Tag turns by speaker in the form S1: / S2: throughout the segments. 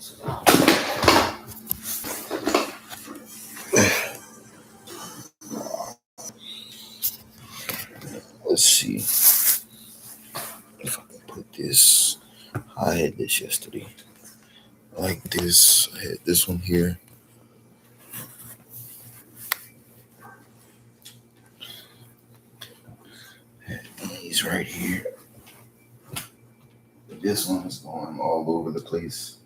S1: Let's see if I can put this. I had this yesterday. Like this. I had this one here. These right here. This one is going all over the place.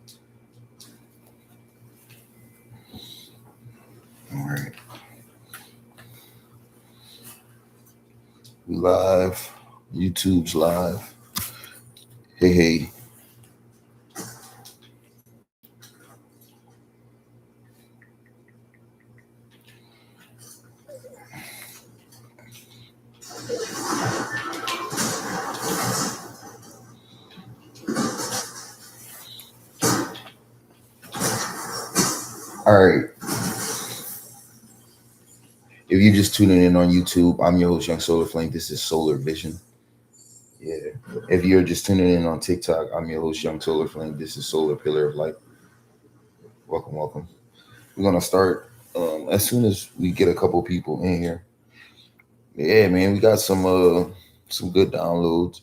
S1: All right. We live. YouTube's live. Hey. All right. If you're just tuning in on YouTube, I'm your host, Young Solar Flame. This is Solar Vision. Yeah. If you're just tuning in on TikTok, I'm your host, Young Solar Flame. This is Solar Pillar of Light. Welcome. We're gonna start as soon as we get a couple people in here. Yeah, man, we got some good downloads.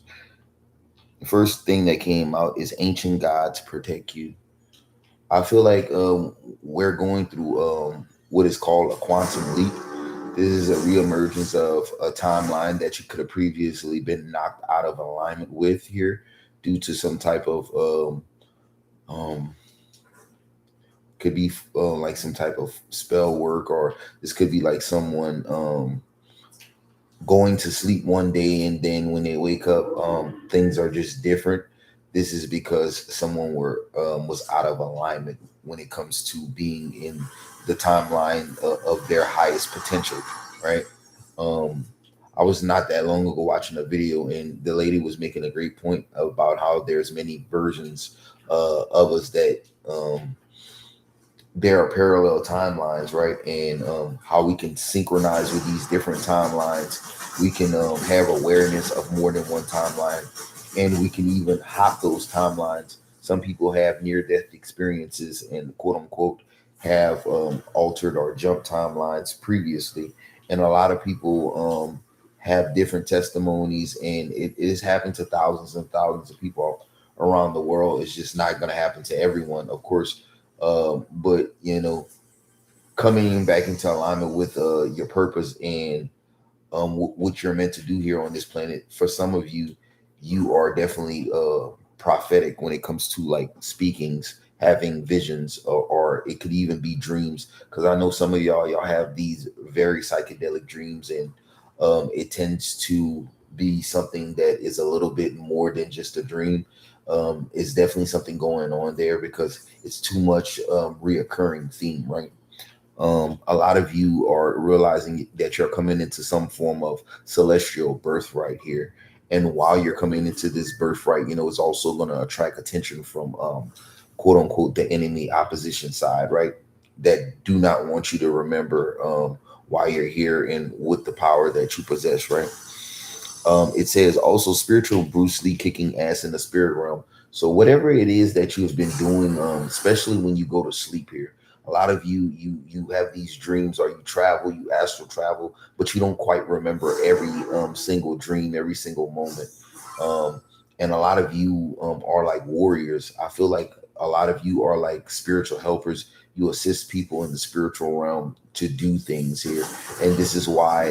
S1: The first thing that came out is Ancient Gods Protect You. I feel like we're going through what is called a quantum leap. This is a reemergence of a timeline that you could have previously been knocked out of alignment with here due to some type of could be like some type of spell work, or this could be like someone going to sleep one day and then when they wake up things are just different. This is because someone was out of alignment when it comes to being in the timeline of their highest potential, right? I was not that long ago watching a video, and the lady was making a great point about how there's many versions of us that there are parallel timelines, right? And how we can synchronize with these different timelines. We can have awareness of more than one timeline, and we can even hop those timelines. Some people have near-death experiences and quote unquote have altered or jumped timelines previously, and a lot of people have different testimonies, and it is happened to thousands and thousands of people around the world. It's just not going to happen to everyone, of course. But coming back into alignment with your purpose and what you're meant to do here on this planet. For some of you, you are definitely prophetic when it comes to like speakings, having visions, or it could even be dreams. Because I know some of y'all have these very psychedelic dreams, and it tends to be something that is a little bit more than just a dream. It's definitely something going on there because it's too much reoccurring theme, right? A lot of you are realizing that you're coming into some form of celestial birthright here. And while you're coming into this birthright, it's also going to attract attention from quote unquote the enemy opposition side, right? That do not want you to remember why you're here and with the power that you possess, right? It says also spiritual Bruce Lee kicking ass in the spirit realm. So whatever it is that you've been doing, especially when you go to sleep here, a lot of you have these dreams, or you travel, you astral travel, but you don't quite remember every single dream, every single moment. And a lot of you are like warriors. I feel like a lot of you are like spiritual helpers. You assist people in the spiritual realm to do things here. And this is why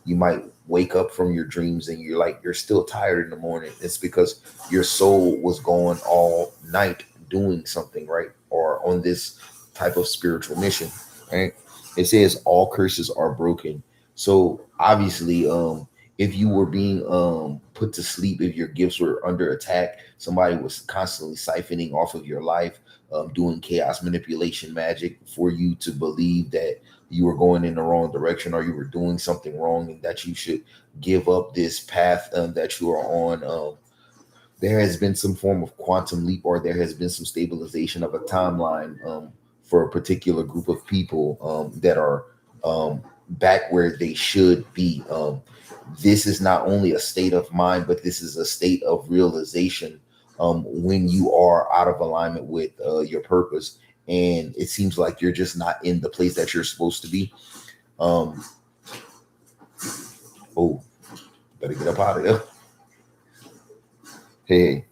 S1: you might wake up from your dreams and you're still tired in the morning. It's because your soul was going all night doing something, right? Or on this type of spiritual mission, right? It says all curses are broken. So obviously, if you were being put to sleep, if your gifts were under attack, somebody was constantly siphoning off of your life, doing chaos manipulation magic for you to believe that you were going in the wrong direction, or you were doing something wrong, and that you should give up this path that you are on. There has been some form of quantum leap, or there has been some stabilization of a timeline for a particular group of people that are back where they should be. This is not only a state of mind, but this is a state of realization when you are out of alignment with your purpose, and it seems like you're just not in the place that you're supposed to be. Um, oh, better get up out of there. Hey,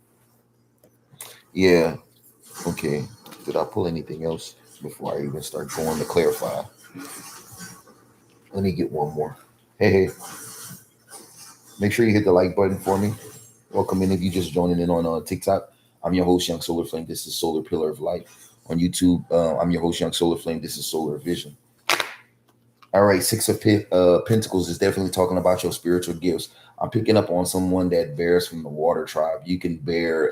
S1: yeah, okay. Did I pull anything else before I even start going to clarify? Let me get one more. Hey, make sure you hit the like button for me. Welcome in if you just joining in on TikTok. I'm your host, Young Solar Flame. This is Solar Pillar of Light. On YouTube, I'm your host, Young Solar Flame. This is Solar Vision. All right, Six of Pentacles is definitely talking about your spiritual gifts. I'm picking up on someone that bears from the water tribe. You can bear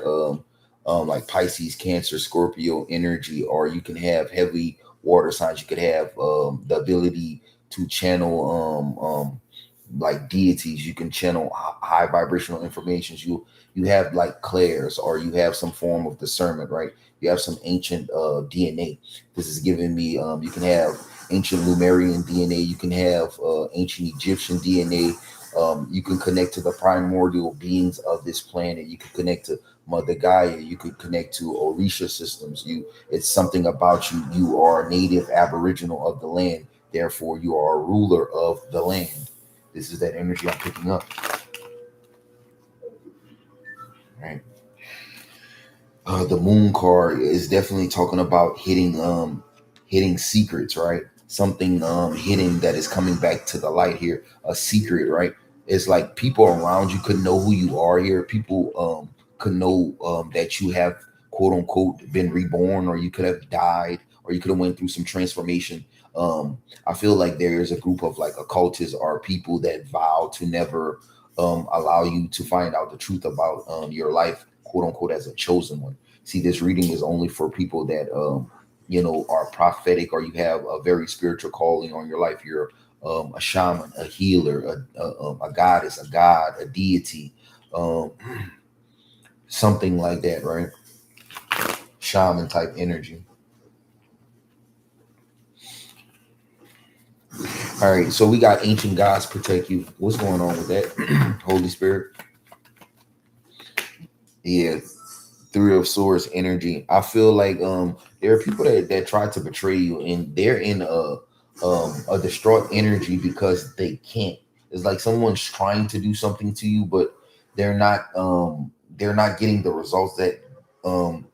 S1: like Pisces, Cancer, Scorpio energy, or you can have heavy water signs. You could have the ability to channel like deities. You can channel high vibrational informations. You have like clairs, or you have some form of discernment, right? You have some ancient DNA. This is giving me you can have ancient Lemurian DNA. You can have ancient Egyptian DNA. You can connect to the primordial beings of this planet. You can connect to Mother Gaia. You could connect to Orisha systems. It's something about you. You are a native aboriginal of the land. Therefore, you are a ruler of the land. This is that energy I'm picking up. Right. The moon card is definitely talking about hitting secrets, right? Something hidden that is coming back to the light here. A secret, right? It's like people around you could know who you are here. People could know that you have quote unquote been reborn, or you could have died, or you could have went through some transformation. I feel like there is a group of like occultists or people that vow to never allow you to find out the truth about your life, quote unquote, as a chosen one. See, this reading is only for people that are prophetic, or you have a very spiritual calling on your life. You're a shaman, a healer, a goddess, a god, a deity, um, something like that, right? Shaman type energy. All right, so we got ancient gods protect you. What's going on with that? Holy Spirit. Yeah, Three of Swords energy. I feel like there are people that try to betray you, and they're in a distraught energy because they can't. It's like someone's trying to do something to you, but they're not getting the results um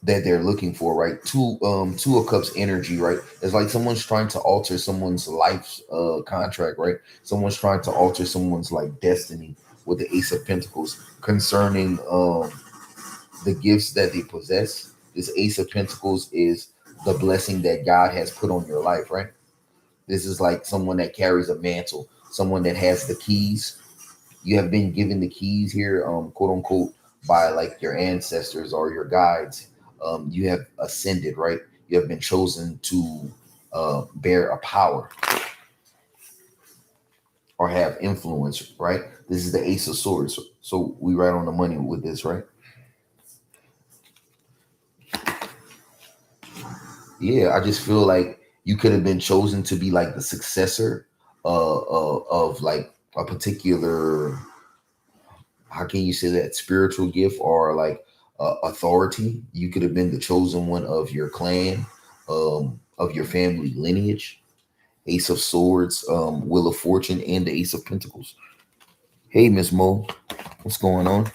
S1: that they're looking for, right? Two of Cups energy, right? It's like someone's trying to alter someone's life contract, right? Someone's trying to alter someone's like destiny with the Ace of Pentacles concerning the gifts that they possess. This Ace of Pentacles is the blessing that God has put on your life, right? This is like someone that carries a mantle, someone that has the keys. You have been given the keys here, quote unquote, by like your ancestors or your guides. You have ascended, right? You have been chosen to bear a power or have influence, right? This is the Ace of Swords. So we right on the money with this, right? Yeah, I just feel like you could have been chosen to be like the successor of like a particular, how can you say that, spiritual gift, or like authority. You could have been the chosen one of your clan, of your family lineage. Ace of Swords, Wheel of Fortune, and the Ace of Pentacles. Hey, Miss Mo, what's going on?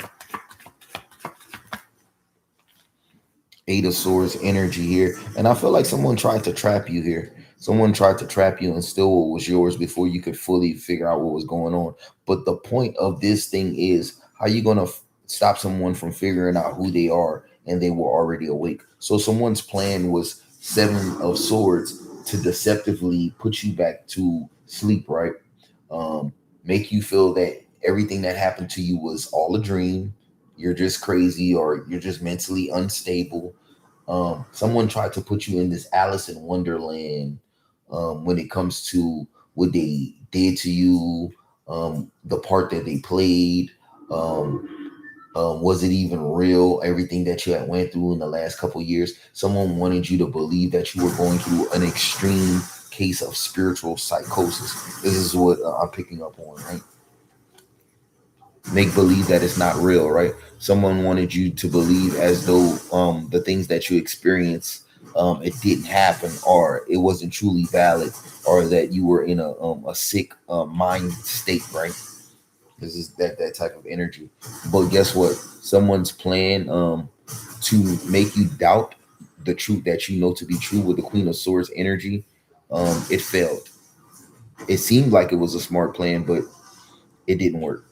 S1: Eight of Swords energy here. And I feel like someone tried to trap you here. Someone tried to trap you and steal what was yours before you could fully figure out what was going on. But the point of this thing is, how you going to stop someone from figuring out who they are and they were already awake? So someone's plan was Seven of Swords to deceptively put you back to sleep, right? Make you feel that everything that happened to you was all a dream. You're just crazy, or you're just mentally unstable. Someone tried to put you in this Alice in Wonderland when it comes to what they did to you, the part that they played. Um, was it even real? Everything that you had went through in the last couple of years. Someone wanted you to believe that you were going through an extreme case of spiritual psychosis. This is what I'm picking up on, right? make believe that it's not real, right? Someone wanted you to believe as though the things that you experience it didn't happen, or it wasn't truly valid, or that you were in a sick mind state, right? This is that type of energy. But guess what? Someone's plan to make you doubt the truth that you know to be true with the Queen of Swords energy, it failed. It seemed like it was a smart plan, but it didn't work.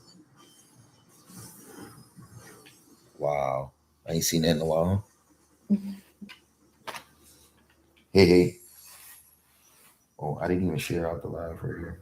S1: Wow. I ain't seen that in a while. Hey, hey. Oh, I didn't even share out the live right here.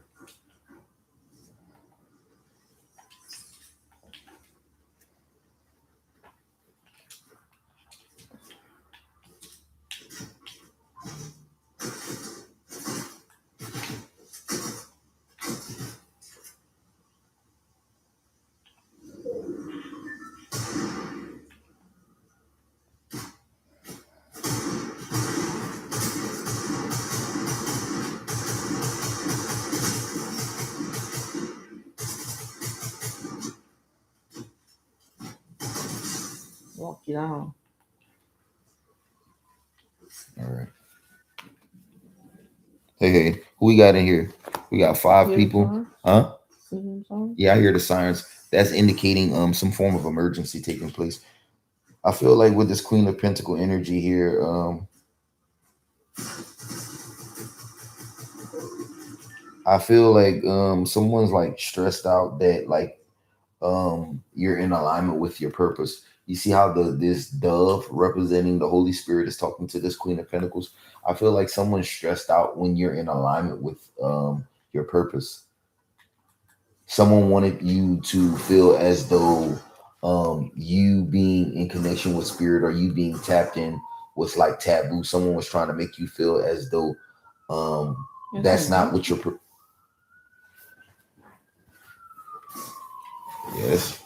S2: Walk you down.
S1: All right. Hey, hey. Who we got in here? We got five
S2: Hear the
S1: people.
S2: song?
S1: Huh?
S2: You hear the song?
S1: Yeah, I hear the sirens. That's indicating some form of emergency taking place. I feel like with this Queen of Pentacle energy here, I feel like someone's like stressed out that like you're in alignment with your purpose. You see how this dove representing the Holy Spirit is talking to this Queen of Pentacles. I feel like someone's stressed out when you're in alignment with your purpose. Someone wanted you to feel as though you being in connection with spirit or you being tapped in was like taboo. Someone was trying to make you feel as though that's not what your yes,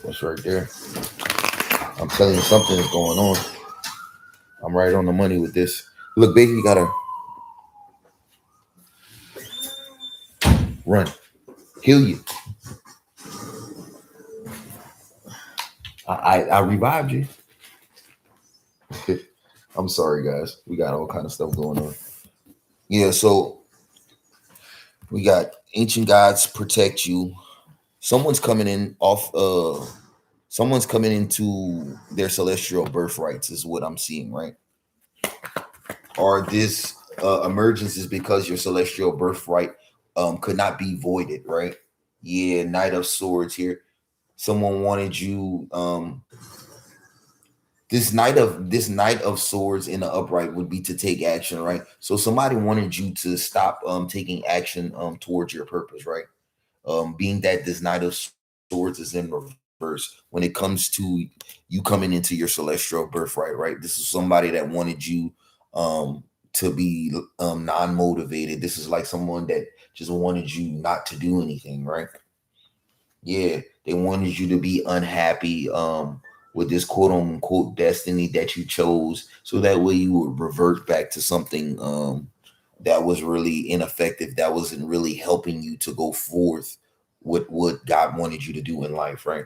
S1: that's right there. I'm telling you, something is going on. I'm right on the money with this. Look, baby, you gotta run, heal you. I revived you. I'm sorry, guys. We got all kind of stuff going on. Yeah, so we got ancient gods protect you. Someone's coming in off. Someone's coming into their celestial birthrights, is what I'm seeing, right? Or this emergence is because your celestial birthright could not be voided, right? Yeah, Knight of Swords here. Someone wanted you this knight of swords in the upright would be to take action, right? So somebody wanted you to stop taking action towards your purpose, right? Being that this knight of swords is in reverse when it comes to you coming into your celestial birthright, right? This is somebody that wanted you to be non-motivated. This is like someone that just wanted you not to do anything, right? Yeah, they wanted you to be unhappy with this quote unquote destiny that you chose, so that way you would revert back to something that was really ineffective, that wasn't really helping you to go forth with what God wanted you to do in life, right?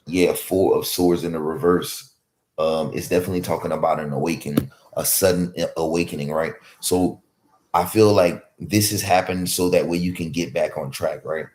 S1: Yeah, Four of Swords in the reverse. It's definitely talking about an awakening, a sudden awakening, right? So I feel like this has happened so that way you can get back on track, right?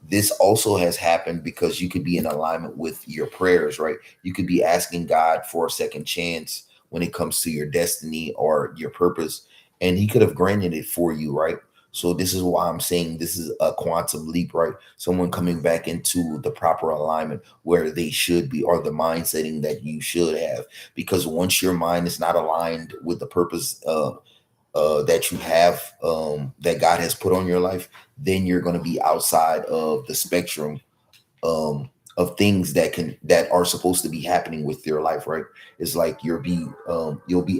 S1: This also has happened because you could be in alignment with your prayers, right? You could be asking God for a second chance when it comes to your destiny or your purpose, and He could have granted it for you, right? So this is why I'm saying this is a quantum leap, right? Someone coming back into the proper alignment where they should be, or the mind setting that you should have. Because once your mind is not aligned with the purpose that you have, that God has put on your life, then you're going to be outside of the spectrum um, of things that are supposed to be happening with your life, right? It's like you'll be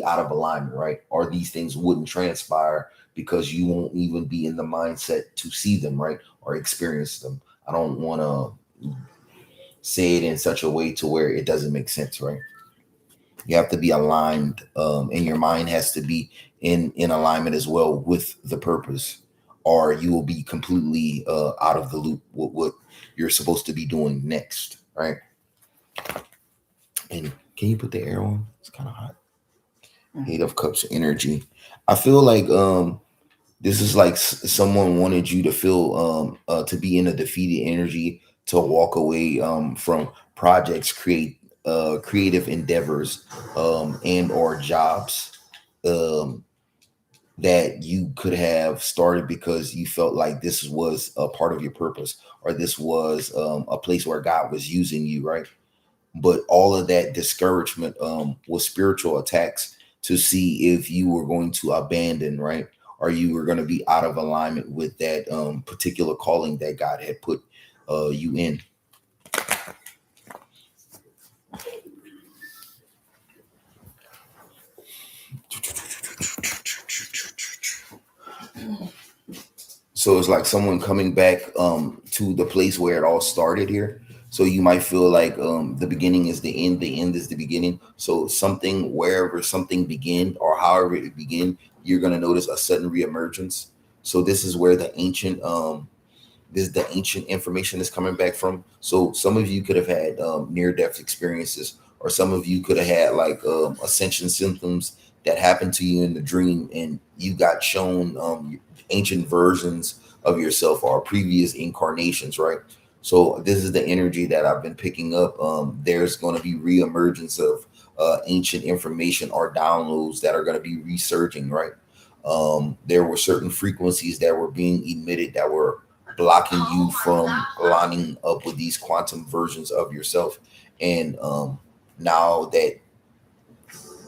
S1: out of alignment, right? Or these things wouldn't transpire because you won't even be in the mindset to see them, right? Or experience them. I don't want to say it in such a way to where it doesn't make sense, right? You have to be aligned, and your mind has to be in alignment as well with the purpose. or you will be completely out of the loop with what you're supposed to be doing next, right? And can you put the air on? It's kind of hot. Eight of Cups energy. I feel like this is like someone wanted you to feel to be in a defeated energy, to walk away from projects, creative endeavors, and or jobs um that you could have started because you felt like this was a part of your purpose, or this was a place where God was using you, right? But all of that discouragement was spiritual attacks to see if you were going to abandon, right? Or you were going to be out of alignment with that particular calling that God had put you in. So it's like someone coming back to the place where it all started here. So you might feel like the beginning is the end is the beginning. So something, wherever something began or however it began, you're gonna notice a sudden reemergence. So this is where this is the ancient information is coming back from. So some of you could have had near-death experiences, or some of you could have had like ascension symptoms that happened to you in the dream, and you got shown ancient versions of yourself or previous incarnations, right? So this is the energy that I've been picking up. There's going to be reemergence of ancient information or downloads that are going to be resurging, right? There were certain frequencies that were being emitted that were blocking you from lining up with these quantum versions of yourself. And now that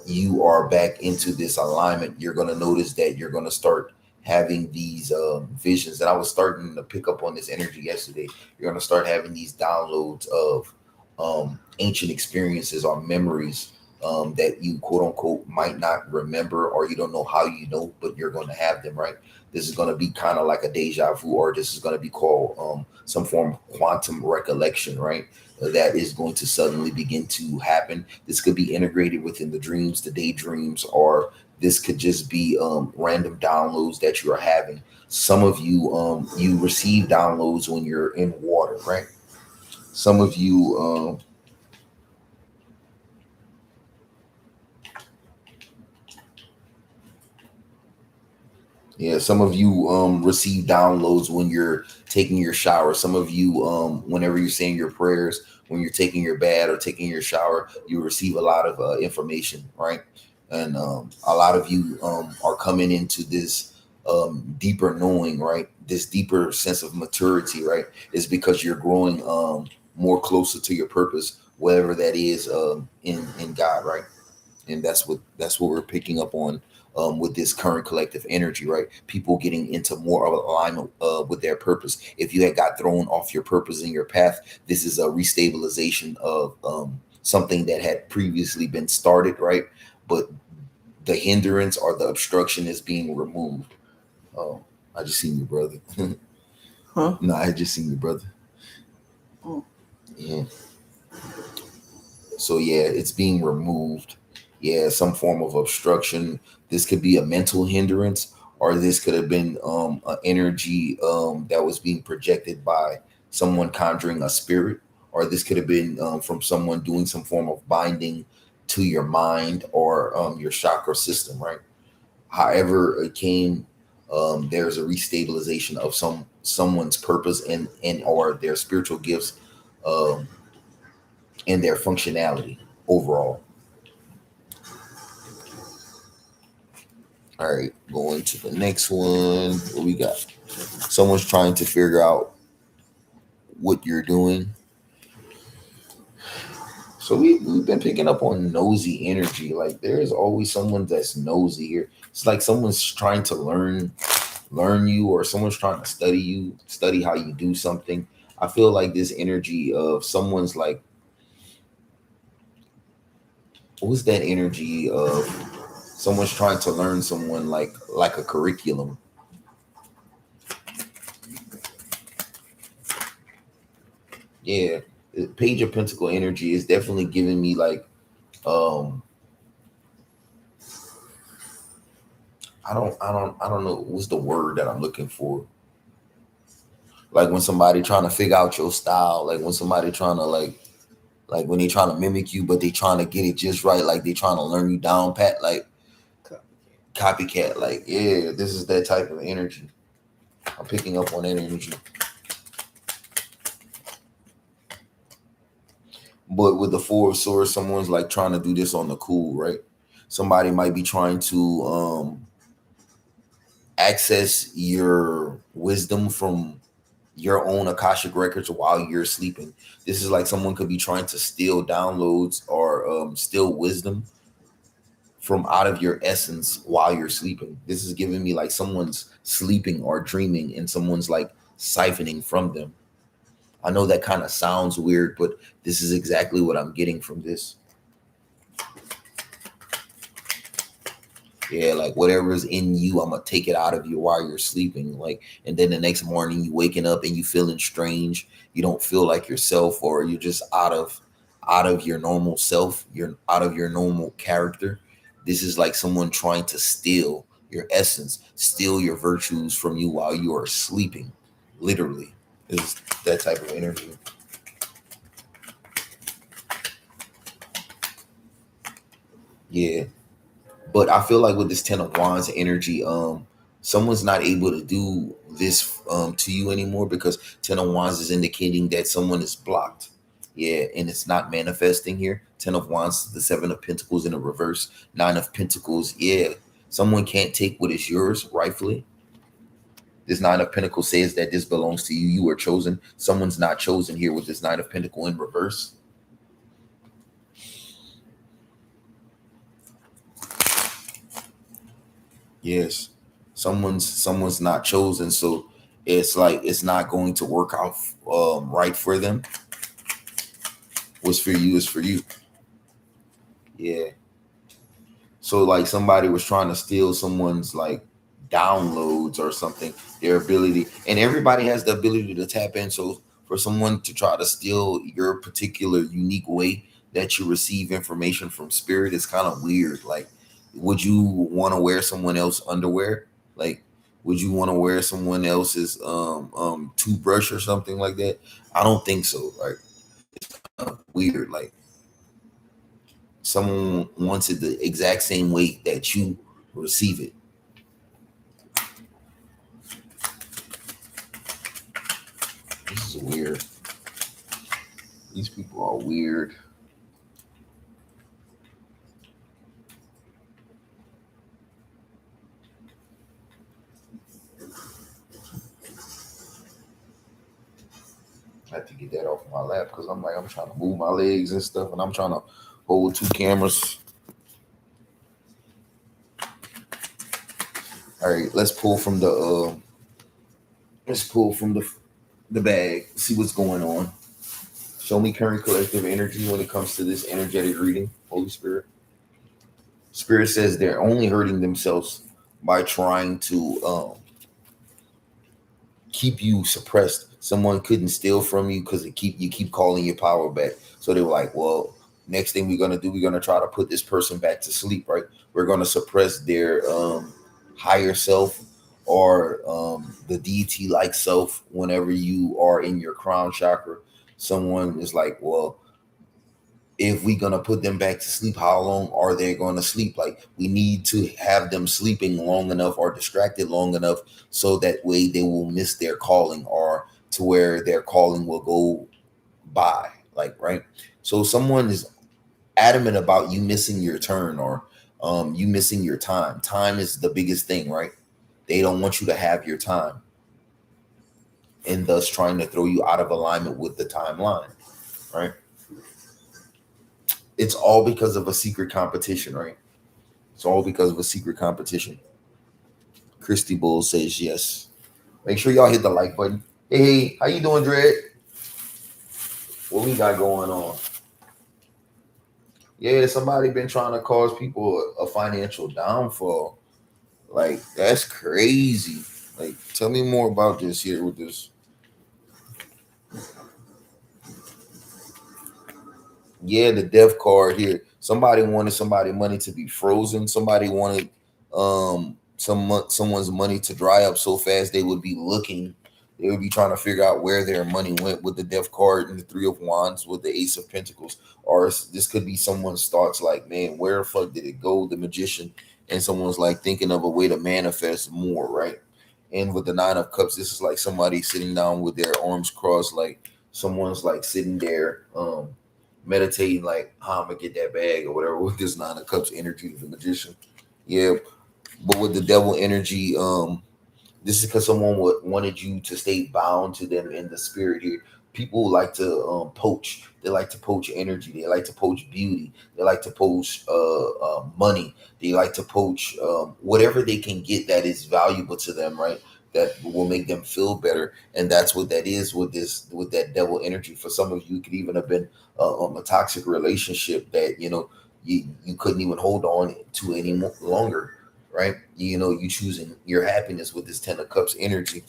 S1: you are back into this alignment, you're going to notice that you're going to start having these visions. And I was starting to pick up on this energy yesterday. You're going to start having these downloads of ancient experiences or memories that you quote unquote might not remember, or you don't know how you know, but you're going to have them, right? This is going to be kind of like a deja vu, or this is going to be called some form of quantum recollection, right? That is going to suddenly begin to happen. This could be integrated within the dreams, the daydreams, or this could just be random downloads that you are having. Some of you, you receive downloads when you're in water, right? Some of you, yeah, some of you receive downloads when you're taking your shower. Some of you, whenever you're saying your prayers, when you're taking your bath or taking your shower, you receive a lot of information, right? And a lot of you are coming into this deeper knowing, right? This deeper sense of maturity, right? Is because you're growing more closer to your purpose, whatever that is in God, right? And that's what we're picking up on with this current collective energy, right? People getting into more of alignment with their purpose. If you had got thrown off your purpose in your path, this is a restabilization of something that had previously been started, right? But the hindrance or the obstruction is being removed. Oh, I just seen your brother.
S2: Huh?
S1: No, I just seen your brother.
S2: Oh.
S1: Yeah. So yeah, it's being removed. Yeah, some form of obstruction. This could be a mental hindrance, or this could have been an energy that was being projected by someone conjuring a spirit, or this could have been from someone doing some form of binding to your mind or your chakra system, right? However it came, there's a restabilization of someone's purpose and or their spiritual gifts um, and their functionality overall. All right, going to the next one. What we got? Someone's trying to figure out what you're doing. So we've been picking up on nosy energy. Like there's always someone that's nosy here. It's like someone's trying to learn you, or someone's trying to study you, study how you do something. I feel like this energy of someone's like, what's that energy of someone's trying to learn someone like a curriculum. Yeah, the Page of Pentacle energy is definitely giving me like um I don't know what's the word that I'm looking for. Like when somebody trying to figure out your style, like when somebody trying to like when they trying to mimic you, but they trying to get it just right, like they trying to learn you down pat, like copycat. Like, yeah, this is that type of energy. I'm picking up on that energy. But with the Four of Swords, someone's like trying to do this on the cool, right? Somebody might be trying to access your wisdom from your own Akashic records while you're sleeping. This is like someone could be trying to steal downloads or steal wisdom from out of your essence while you're sleeping. This is giving me like someone's sleeping or dreaming and someone's like siphoning from them. I know that kind of sounds weird, but this is exactly what I'm getting from this. Yeah, like whatever's in you, I'm gonna take it out of you while you're sleeping. Like, and then the next morning you waking up and you feeling strange. You don't feel like yourself, or you're just out of your normal self. You're out of your normal character. This is like someone trying to steal your essence, steal your virtues from you while you are sleeping. Literally, is that type of energy. Yeah. But I feel like with this Ten of Wands energy, someone's not able to do this to you anymore because Ten of Wands is indicating that someone is blocked. Yeah, and it's not manifesting here. Ten of Wands, the Seven of Pentacles in a reverse, Nine of Pentacles. Yeah, someone can't take what is yours rightfully. This Nine of Pentacles says that this belongs to you. You are chosen. Someone's not chosen here with this Nine of Pentacle in reverse. Yes, someone's not chosen, so it's like it's not going to work out right for them. What's for you is for you. Yeah. So like somebody was trying to steal someone's like downloads or something, their ability, and everybody has the ability to tap in. So for someone to try to steal your particular unique way that you receive information from spirit is kind of weird. Like, would you want to wear someone else's underwear? Like, would you want to wear someone else's toothbrush or something like that? I don't think so. Like, weird. Like, someone wants it the exact same way that you receive it. This is weird. These people are weird. I have to get that off my lap because I'm trying to move my legs and stuff, and I'm trying to hold two cameras. All right, let's pull from the bag. See what's going on. Show me current collective energy when it comes to this energetic reading, Holy Spirit. Spirit says they're only hurting themselves by trying to keep you suppressed. Someone couldn't steal from you because you keep calling your power back. So they were like, well, next thing we're gonna do, we're gonna try to put this person back to sleep, right? We're gonna suppress their higher self or the deity like self whenever you are in your crown chakra. Someone is like, well, if we're gonna put them back to sleep, how long are they gonna sleep? Like, we need to have them sleeping long enough or distracted long enough so that way they will miss their calling or to where their calling will go by. Like, right. So someone is adamant about you missing your turn or you missing your time. Time is the biggest thing, right? They don't want you to have your time and thus trying to throw you out of alignment with the timeline, right? It's all because of a secret competition, right? It's all because of a secret competition. Christy Bull says yes. Make sure y'all hit the like button. Hey, how you doing, Dred? What we got going on? Yeah, somebody been trying to cause people a financial downfall. Like, that's crazy. Like, tell me more about this here with this. Yeah, the death card here. Somebody wanted somebody money to be frozen. Somebody wanted someone's money to dry up so fast they would be looking. They would be trying to figure out where their money went with the Death card and the Three of Wands with the Ace of Pentacles. Or this could be someone's thoughts like, man, where the fuck did it go? The Magician. And someone's like thinking of a way to manifest more, right? And with the Nine of Cups, this is like somebody sitting down with their arms crossed, like someone's like sitting there meditating, like, how I'm gonna get that bag or whatever, with this Nine of Cups energy of the Magician. Yeah. But with the Devil energy, this is because someone wanted you to stay bound to them in the spirit here. People like to poach. They like to poach energy. They like to poach beauty. They like to poach money. They like to poach whatever they can get that is valuable to them, right? That will make them feel better. And that's what that is with that devil energy. For some of you, it could even have been a toxic relationship that, you couldn't even hold on to any longer, right? You choosing your happiness with this Ten of Cups energy.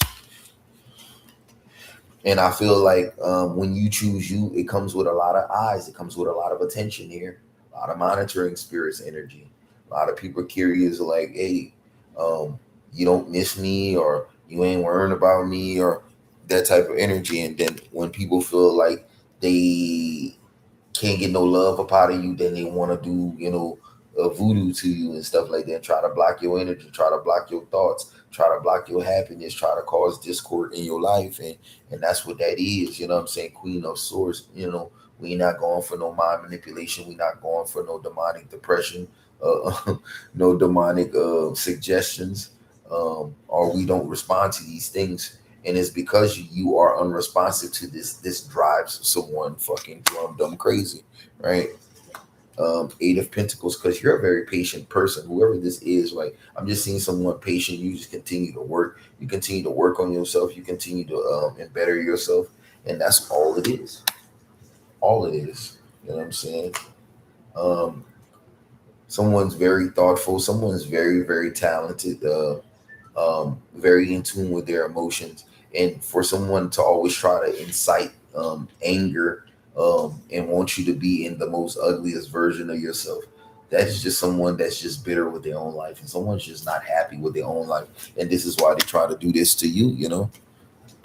S1: And I feel like when you choose you, it comes with a lot of eyes. It comes with a lot of attention here, a lot of monitoring spirits energy. A lot of people are curious, like, hey, you don't miss me, or you ain't worrying about me, or that type of energy. And then when people feel like they can't get no love up out of you, then they want to do, voodoo to you and stuff like that. Try to block your energy, try to block your thoughts, try to block your happiness, try to cause discord in your life. And that's what that is. You know what I'm saying? Queen of Swords, we not going for no mind manipulation. We not going for no demonic depression, no demonic suggestions, or we don't respond to these things. And it's because you are unresponsive to this drives someone fucking dumb crazy, right? Eight of Pentacles, because you're a very patient person, whoever this is. Like, I'm just seeing someone patient. You just continue to work, you continue to work on yourself, you continue to better yourself. And that's all it is. All it is. You know what I'm saying? um Someone's very thoughtful, someone's very, very talented, very in tune with their emotions. And for someone to always try to incite anger, and want you to be in the most ugliest version of yourself, that's just someone that's just bitter with their own life, and someone's just not happy with their own life. And this is why they try to do this to you.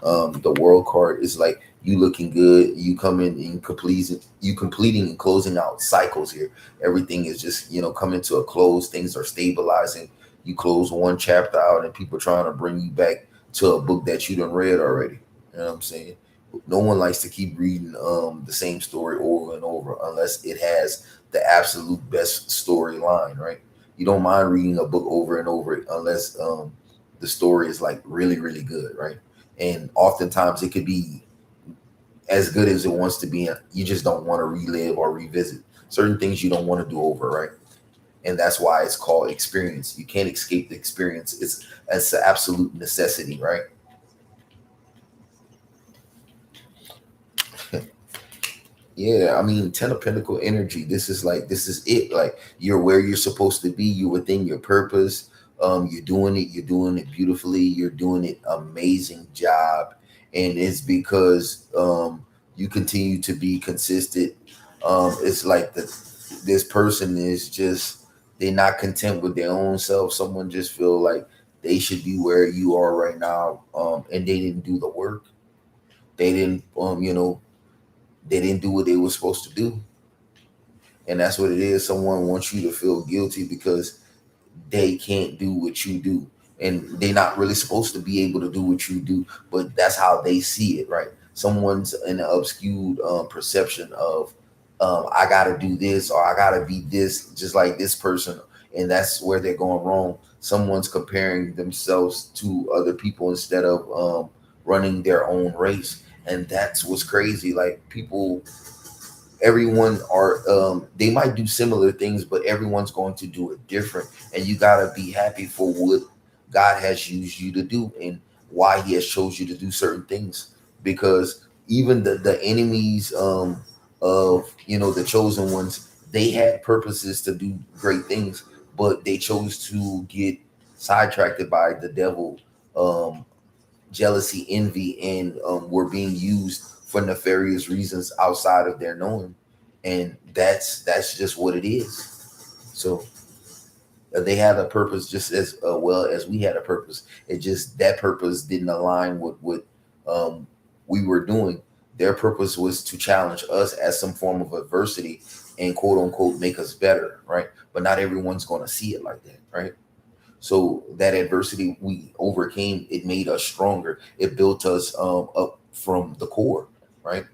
S1: The World card is like you looking good, you coming and completing and closing out cycles here. Everything is just coming to a close. Things are stabilizing. You close one chapter out and people trying to bring you back to a book that you done read already. You know what I'm saying? No one likes to keep reading the same story over and over unless it has the absolute best storyline, right? You don't mind reading a book over and over unless the story is like really, really good, right? And oftentimes it could be as good as it wants to be. You just don't want to relive or revisit certain things. You don't want to do over, right? And that's why it's called experience. You can't escape the experience. It's an absolute necessity, right? Yeah, I mean, Ten of Pentacle energy. This is it. Like, you're where you're supposed to be. You're within your purpose. You're doing it. You're doing it beautifully. You're doing it amazing job, and it's because you continue to be consistent. It's like this person is just, they're not content with their own self. Someone just feel like they should be where you are right now, and they didn't do the work. They didn't they didn't do what they were supposed to do. And that's what it is. Someone wants you to feel guilty because they can't do what you do, and they're not really supposed to be able to do what you do, but that's how they see it, right? Someone's in an obscured perception of, I gotta do this, or I gotta be this just like this person. And that's where they're going wrong. Someone's comparing themselves to other people instead of running their own race. And that's what's crazy. Like, people, everyone are they might do similar things, but everyone's going to do it different. And you got to be happy for what God has used you to do and why he has chose you to do certain things. Because even the enemies of the chosen ones, they had purposes to do great things, but they chose to get sidetracked by the devil, um jealousy, envy, and were being used for nefarious reasons outside of their knowing. And that's just what it is. So They had a purpose just as well as we had a purpose. It just that purpose didn't align with what um, we were doing. Their purpose was to challenge us as some form of adversity and quote unquote make us better, right? But not everyone's going to see it like that, right? So that adversity we overcame, it made us stronger. It built us up from the core, right?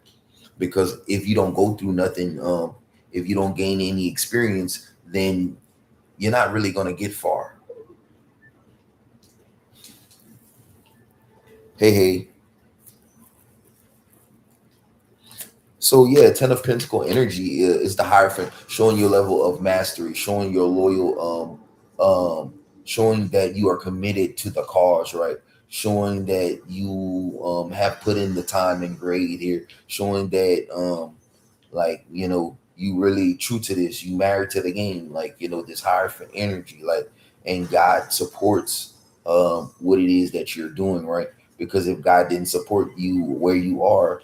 S1: Because if you don't go through nothing, if you don't gain any experience, then you're not really going to get far. Hey, hey. So yeah, Ten of Pentacle energy is the Hierophant, showing your level of mastery, showing your loyal, showing that you are committed to the cause, right? Showing that you have put in the time and grade here, showing that like you really true to this, you married to the game, like this Hierophant energy, like, and God supports what it is that you're doing, right? Because if God didn't support you where you are,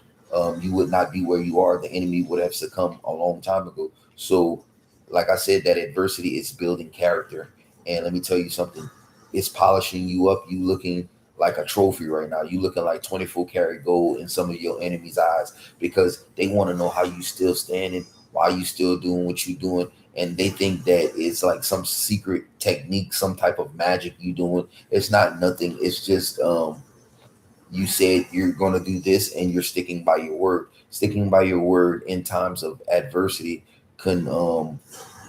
S1: you would not be where you are. The enemy would have succumbed a long time ago. So like I said, that adversity is building character, and let me tell you something, it's polishing you up. You looking like a trophy right now. You looking like 24-karat gold in some of your enemies' eyes, because they want to know how you still standing, why you still doing what you doing, and they think that it's like some secret technique, some type of magic you doing. It's not nothing. It's just you said you're going to do this and you're sticking by your word. Sticking by your word in times of adversity can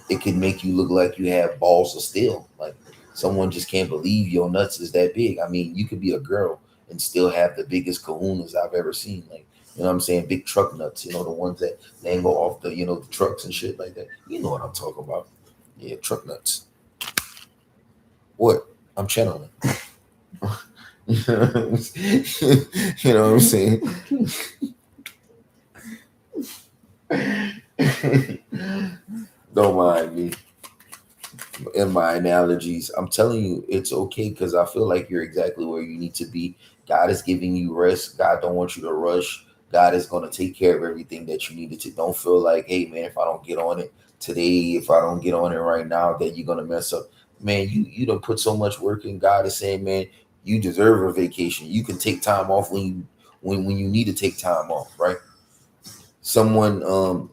S1: it can make you look like you have balls of steel. Like someone just can't believe your nuts is that big. I mean, you could be a girl and still have the biggest kahunas I've ever seen. Like, what I'm saying? Big truck nuts, the ones that they go off the trucks and shit like that. You know what I'm talking about. Yeah, truck nuts. What? I'm channeling. You know what I'm saying? Don't mind me in my analogies. I'm telling you, it's okay, because I feel like you're exactly where you need to be. God is giving you rest. God don't want you to rush. God is going to take care of everything that you needed to. Don't feel like, hey man, if I don't get on it today, if I don't get on it right now, that you're gonna mess up. Man, you don't put so much work in. God is saying, man, you deserve a vacation. You can take time off when you need to take time off, right? Someone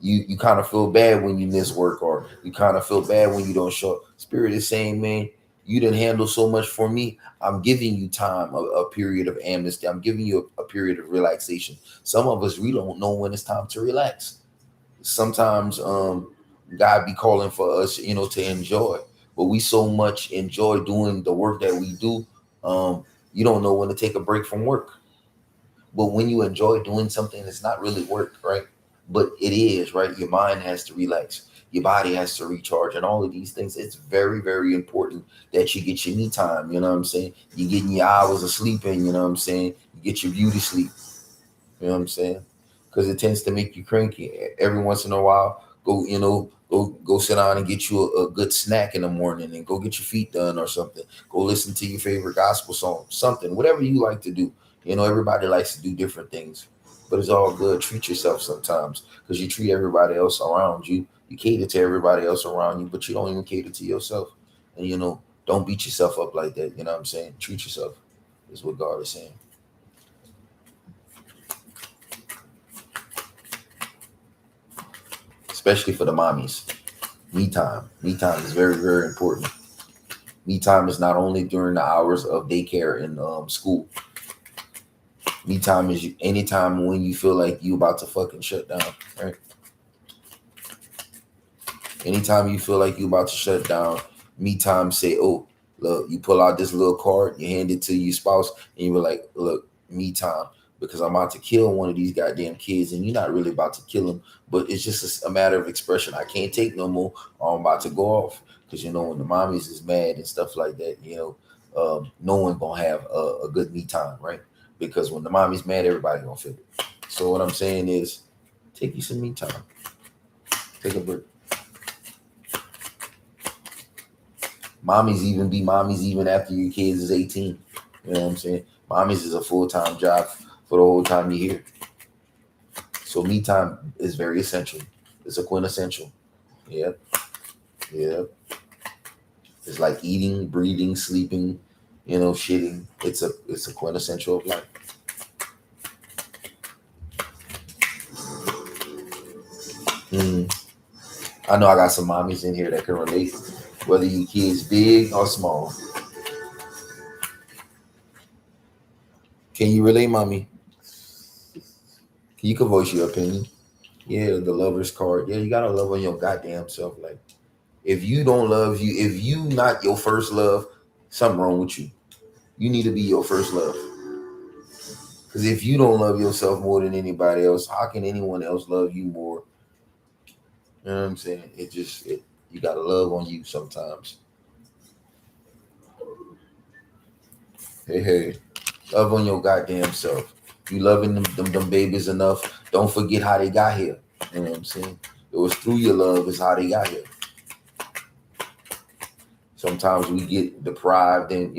S1: you kind of feel bad when you miss work, or you kind of feel bad when you don't show up. Spirit is saying, man, you didn't handle so much for me. I'm giving you time, a period of amnesty. I'm giving you a period of relaxation. Some of us, we don't know when it's time to relax. Sometimes God be calling for us, to enjoy, but we so much enjoy doing the work that we do. You don't know when to take a break from work. But when you enjoy doing something, it's not really work, right? But it is, right? Your mind has to relax, your body has to recharge, and all of these things. It's very, very important that you get your me time. You know what I'm saying? You getting your hours of sleep in. You know what I'm saying? You get your beauty sleep. You know what I'm saying? Because it tends to make you cranky. Every once in a while, go sit down and get you a good snack in the morning, and go get your feet done or something. Go listen to your favorite gospel song, something, whatever you like to do. Everybody likes to do different things, but it's all good. Treat yourself sometimes, because you treat everybody else around you. You cater to everybody else around you, but you don't even cater to yourself. And don't beat yourself up like that. You know what I'm saying? Treat yourself is what God is saying. Especially for the mommies. Me time. Me time is very, very important. Me time is not only during the hours of daycare and school. Me time is anytime when you feel like you about to fucking shut down, right? Anytime you feel like you about to shut down, me time say, oh, look, you pull out this little card, you hand it to your spouse, and you were like, look, me time, because I'm about to kill one of these goddamn kids, and you're not really about to kill him, but it's just a matter of expression. I can't take no more, or I'm about to go off, because when the mommies is mad and stuff like that, no one gonna have a good me time, right? Because when the mommy's mad, everybody gonna feel it. So what I'm saying is, take you some me time, take a break. Mommies even be mommies even after your kids is 18. You know what I'm saying? Mommies is a full-time job for the whole time you're here. So me time is very essential. It's a quintessential. Yep. Yep. It's like eating, breathing, sleeping, shitting. It's a quintessential of life. Mm. I know I got some mommies in here that can relate, whether you kids big or small. Can you relate, mommy? You can voice your opinion. Yeah, the lover's card. Yeah, you gotta love on your goddamn self. Like, if you don't love you, if you not your first love, something wrong with you. You need to be your first love. Because if you don't love yourself more than anybody else, how can anyone else love you more? You know what I'm saying? You gotta love on you sometimes. Hey, love on your goddamn self. You loving them babies enough. Don't forget how they got here. You know what I'm saying? It was through your love is how they got here. Sometimes we get deprived and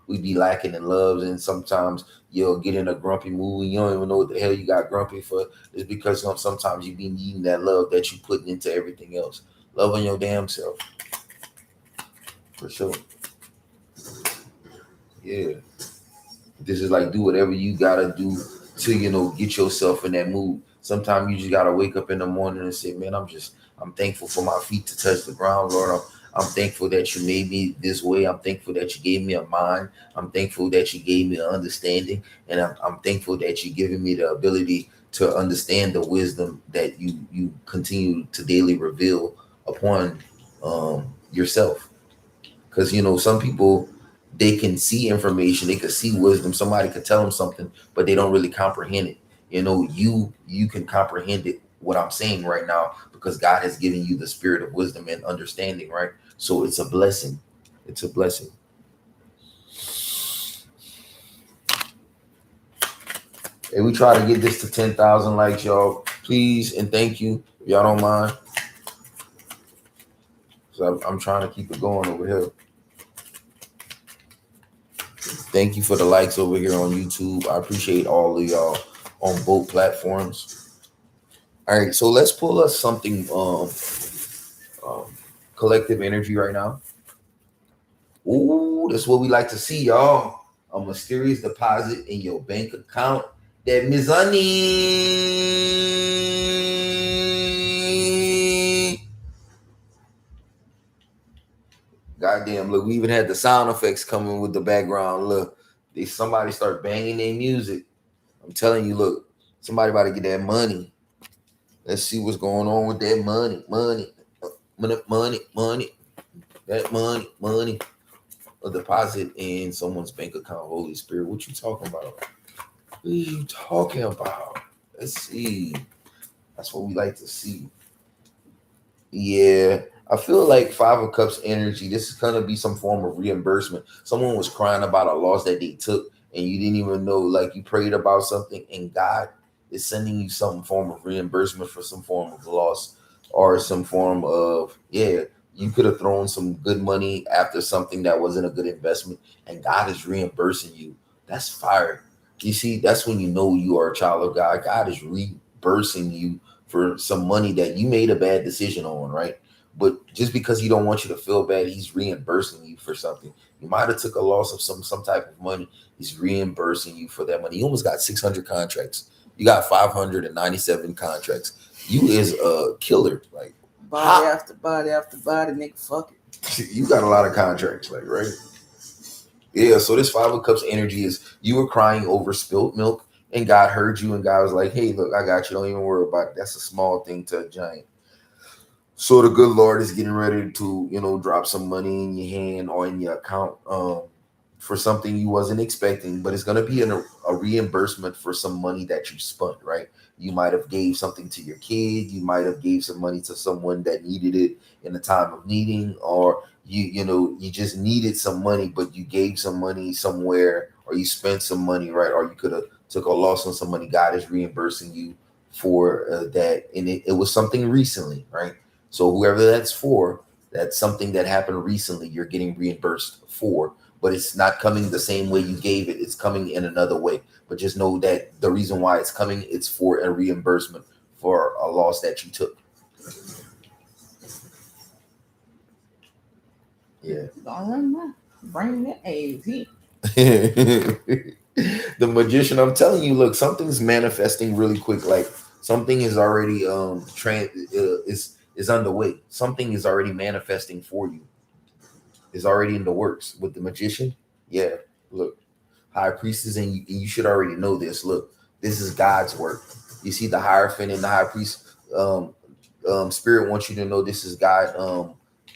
S1: we be lacking in loves, and sometimes you'll get in a grumpy mood and you don't even know what the hell you got grumpy for. It's because sometimes you be needing that love that you putting into everything else. Love on your damn self. For sure. Yeah. This is like do whatever you gotta do to, get yourself in that mood. Sometimes you just gotta wake up in the morning and say, man, I'm thankful for my feet to touch the ground, Lord. I'm thankful that you made me this way. I'm thankful that you gave me a mind. I'm thankful that you gave me an understanding. And I'm thankful that you given me the ability to understand the wisdom that you continue to daily reveal upon yourself. Because some people, they can see information, they could see wisdom, somebody could tell them something, but they don't really comprehend it. You can comprehend it, what I'm saying right now, because God has given you the spirit of wisdom and understanding, right? So it's a blessing. It's a blessing. And we try to get this to 10,000 likes, y'all. Please and thank you, if y'all don't mind. So I'm trying to keep it going over here. Thank you for the likes over here on YouTube. I appreciate all of y'all on both platforms. All right, so let's pull us something um collective energy right now. Ooh, that's what we like to see, y'all. A mysterious deposit in your bank account. That Miss Honey. Goddamn, look, we even had the sound effects coming with the background. Look, somebody start banging their music. I'm telling you, look, somebody about to get that money. Let's see what's going on with that money. That money. A deposit in someone's bank account. Holy Spirit, what you talking about? What are you talking about? Let's see. That's what we like to see. Yeah, I feel like Five of Cups energy. This is gonna be some form of reimbursement. Someone was crying about a loss that they took, and you didn't even know. Like you prayed about something, and God is sending you some form of reimbursement for some form of loss, or some form of You could have thrown some good money after something that wasn't a good investment, and God is reimbursing you. That's fire. You see, that's when you know you are a child of God. God is reimbursing you for some money that you made a bad decision on, right? But just because he don't want you to feel bad, he's reimbursing you for something. You might have took a loss of some type of money. He's reimbursing you for that money. You almost got 600 contracts. You got 597 contracts. You is a killer. Like
S2: body after body after body, nigga. Fuck
S1: it. You got a lot of contracts, like, right? Yeah, so this Five of Cups energy is you were crying over spilt milk, and God heard you, and God was like, hey, look, I got you. Don't even worry about it. That's a small thing to a giant. So the good Lord is getting ready to, drop some money in your hand or in your account for something you wasn't expecting, but it's going to be a reimbursement for some money that you spent, right? You might have gave something to your kid. You might have gave some money to someone that needed it in a time of needing, or you just needed some money, but you gave some money somewhere, or you spent some money, right? Or you could have took a loss on some money. God is reimbursing you for that, and it was something recently, right? So whoever that's for, that's something that happened recently, you're getting reimbursed for, but it's not coming the same way you gave it. It's coming in another way. But just know that the reason why it's coming, it's for a reimbursement for a loss that you took. Yeah.
S2: Don't let my bring that eggs here.
S1: The magician, I'm telling you, look, something's manifesting really quick. Like something is already is underway. Something is already manifesting for you. Is already in the works with the magician. Yeah. Look, high priestess, and you should already know this. Look, this is God's work. You see the hierophant and the high priest. Um, Spirit wants you to know this is God.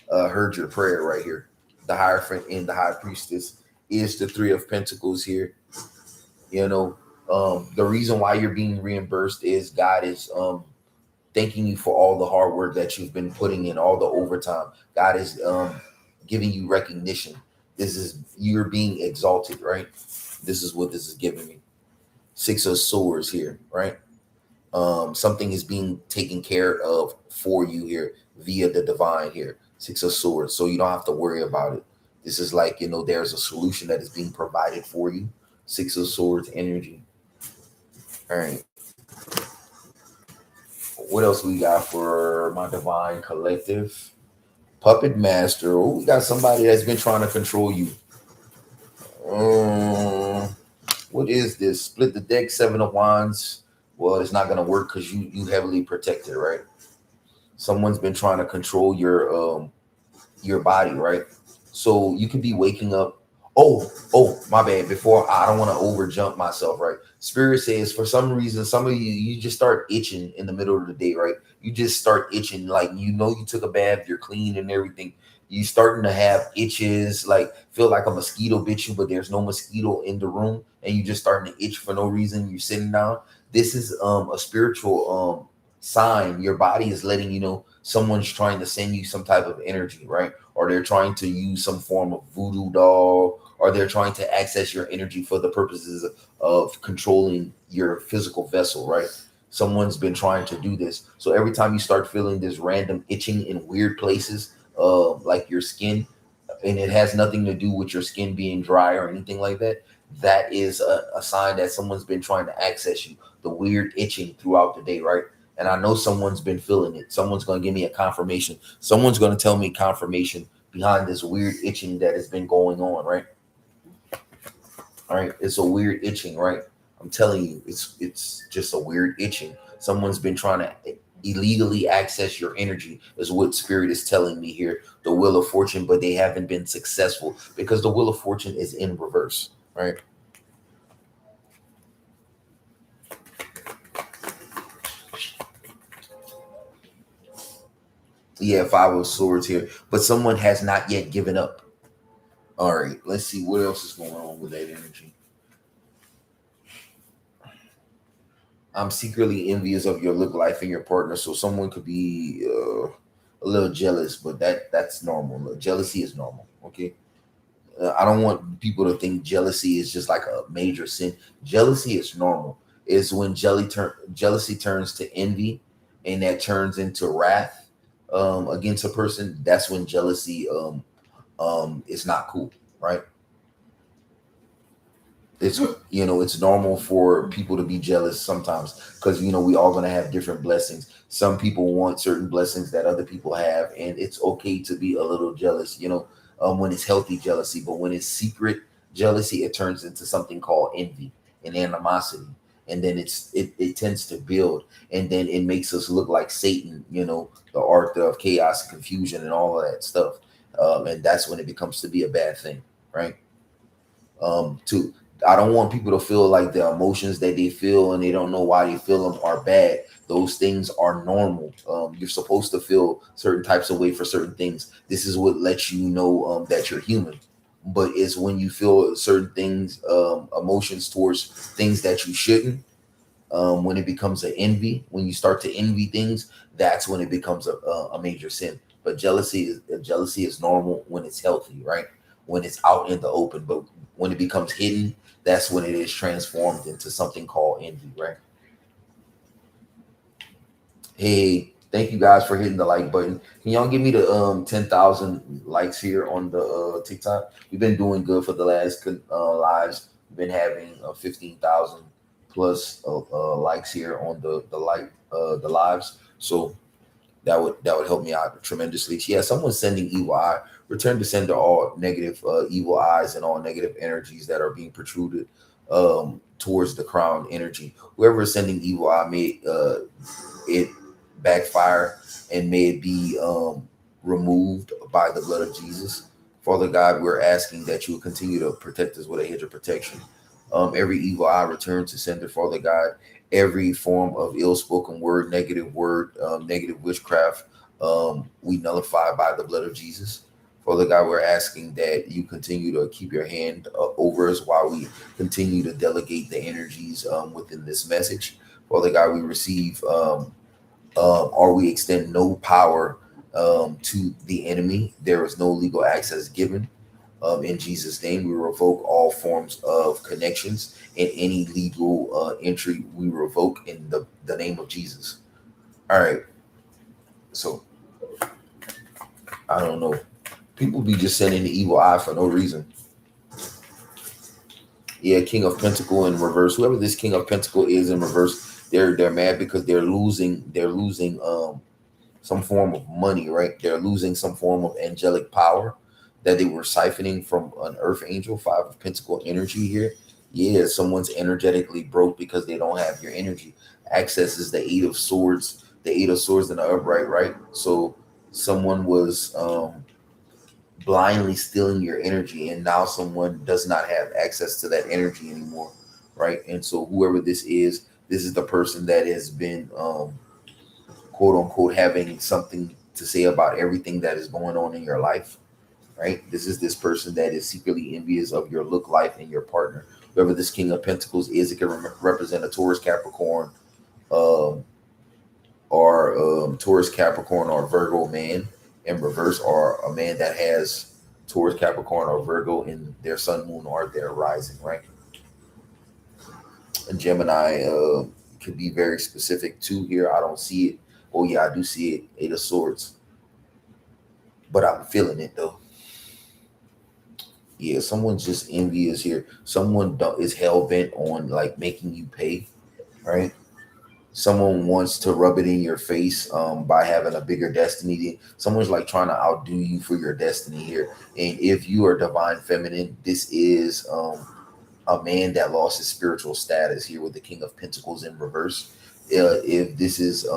S1: Heard your prayer right here. The hierophant and the high priestess is the three of pentacles here. You know, the reason why you're being reimbursed is God is thanking you for all the hard work that you've been putting in, all the overtime. God is giving you recognition. This is you're being exalted, right? This is what this is giving me. Six of Swords here, right? Something is being taken care of for you here via the divine here. Six of Swords, so you don't have to worry about it. This is like, there's a solution that is being provided for you. Six of Swords energy. All right. What else we got for my divine collective? Puppet master. Oh, we got somebody that's been trying to control you. Um, what is this? Split the deck, Seven of Wands. Well, it's not gonna work because you heavily protected, right? Someone's been trying to control your body, right? So you could be waking up. Oh, my bad. Before I don't want to over jump myself, right? Spirit says for some reason, some of you just start itching in the middle of the day, right? You just start itching, like you took a bath, you're clean and everything. You starting to have itches, like feel like a mosquito bit you, but there's no mosquito in the room, and you just starting to itch for no reason. You're sitting down. This is a spiritual sign. Your body is letting you know someone's trying to send you some type of energy, right? Or they're trying to use some form of voodoo doll, or they're trying to access your energy for the purposes of controlling your physical vessel, right? Someone's been trying to do this. So every time you start feeling this random itching in weird places, like your skin, and it has nothing to do with your skin being dry or anything like that, that is a sign that someone's been trying to access you. The weird itching throughout the day, right? And I know someone's been feeling it. Someone's going to give me a confirmation. Someone's going to tell me confirmation behind this weird itching that has been going on, right? All right, it's a weird itching, right? I'm telling you, it's just a weird itching. Someone's been trying to illegally access your energy, is what spirit is telling me here. The Wheel of Fortune, but they haven't been successful because the Wheel of Fortune is in reverse, right? Yeah, Five of Swords here, but someone has not yet given up. All right, let's see what else is going on with that energy. I'm secretly envious of your look life and your partner, so someone could be a little jealous, but that's normal. Look, jealousy is normal. Okay, I don't want people to think jealousy is just like a major sin. Jealousy is normal. It's when jealousy turns to envy, and that turns into wrath against a person. That's when jealousy is not cool, right? It's normal for people to be jealous sometimes because we all going to have different blessings. Some people want certain blessings that other people have, and it's okay to be a little jealous, when it's healthy jealousy. But when it's secret jealousy, it turns into something called envy and animosity, and then it tends to build, and then it makes us look like Satan, the author of chaos, confusion, and all of that stuff. And that's when it becomes to be a bad thing, right? To I don't want people to feel like the emotions that they feel and they don't know why they feel them are bad. Those things are normal. You're supposed to feel certain types of way for certain things. This is what lets you know that you're human. But it's when you feel certain things, emotions towards things that you shouldn't. When it becomes an envy, when you start to envy things, that's when it becomes a major sin. But jealousy is normal when it's healthy, right? When it's out in the open. But when it becomes hidden, that's when it is transformed into something called envy, right? Hey, thank you guys for hitting the like button. Can y'all give me the 10,000 likes here on the TikTok? We've been doing good for the last lives. We've been having 15,000 plus likes here on the lives. So that would help me out tremendously. Yeah, someone's sending evil eye Return to sender all negative, evil eyes and all negative energies that are being protruded towards the crown energy. Whoever is sending evil eye, may it backfire and may it be removed by the blood of Jesus. Father God, we're asking that you will continue to protect us with a hedge of protection. Every evil eye return to sender, Father God. Every form of ill-spoken word, negative witchcraft, we nullify by the blood of Jesus. Father God, we're asking that you continue to keep your hand over us while we continue to delegate the energies within this message. Father God, we receive or we extend no power to the enemy. There is no legal access given. In Jesus' name, we revoke all forms of connections and any legal entry we revoke in the name of Jesus. All right. So I don't know. People be just sending the evil eye for no reason. Yeah, King of Pentacle in reverse. Whoever this King of Pentacle is in reverse, they're mad because they're losing some form of money, right? They're losing some form of angelic power that they were siphoning from an earth angel, five of pentacle energy here. Yeah, someone's energetically broke because they don't have your energy. Access is the eight of swords in the upright, right? So someone was blindly stealing your energy, and now someone does not have access to that energy anymore, right? And so whoever this is the person that has been quote unquote having something to say about everything that is going on in your life, right? This is this person that is secretly envious of your look, life, and your partner. Whoever this King of Pentacles is, it can represent a Taurus, Capricorn, um, or Taurus, Capricorn, or Virgo man in reverse, or a man that has Taurus, Capricorn, or Virgo in their sun, moon, or their rising, right? And Gemini could be very specific too here. I don't see it. Oh yeah, I do see it. Eight of Swords, but I'm feeling it though. Yeah, someone's just envious here. Someone is hell bent on like making you pay, right? Someone wants to rub it in your face by having a bigger destiny. Someone's like trying to outdo you for your destiny here. And if you are divine feminine, this is a man that lost his spiritual status here with the King of Pentacles in reverse. If this is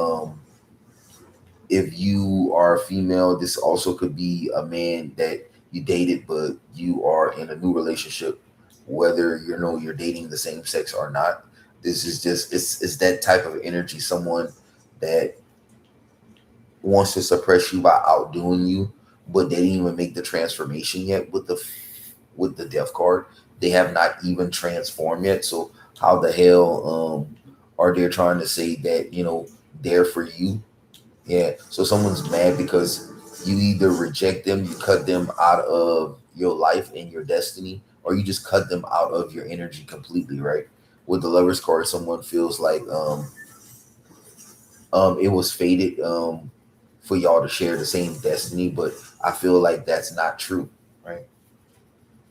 S1: if you are a female, this also could be a man that you dated, but you are in a new relationship, whether you know you're dating the same sex or not. This is just it's that type of energy. Someone that wants to suppress you by outdoing you, but they didn't even make the transformation yet with the death card. They have not even transformed yet. So how the hell are they trying to say that they're for you? Yeah. So someone's mad because you either reject them, you cut them out of your life and your destiny, or you just cut them out of your energy completely, right? With the Lovers card, someone feels like it was fated for y'all to share the same destiny, but I feel like that's not true, right?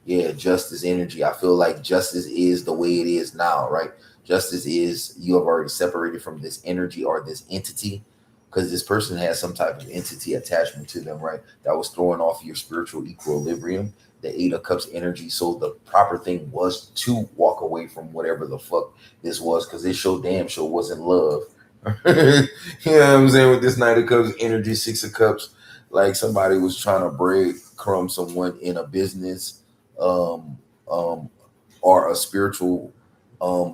S1: Yeah, justice energy. I feel like justice is the way it is now, right? Justice is you have already separated from this energy or this entity because this person has some type of entity attachment to them, right? That was throwing off your spiritual equilibrium, the Eight of Cups energy. So the proper thing was to walk away from whatever the fuck this was because this show damn show wasn't love. You know what I'm saying? With this Knight of Cups energy, Six of Cups, like somebody was trying to breadcrumb someone in a business um, um, or a spiritual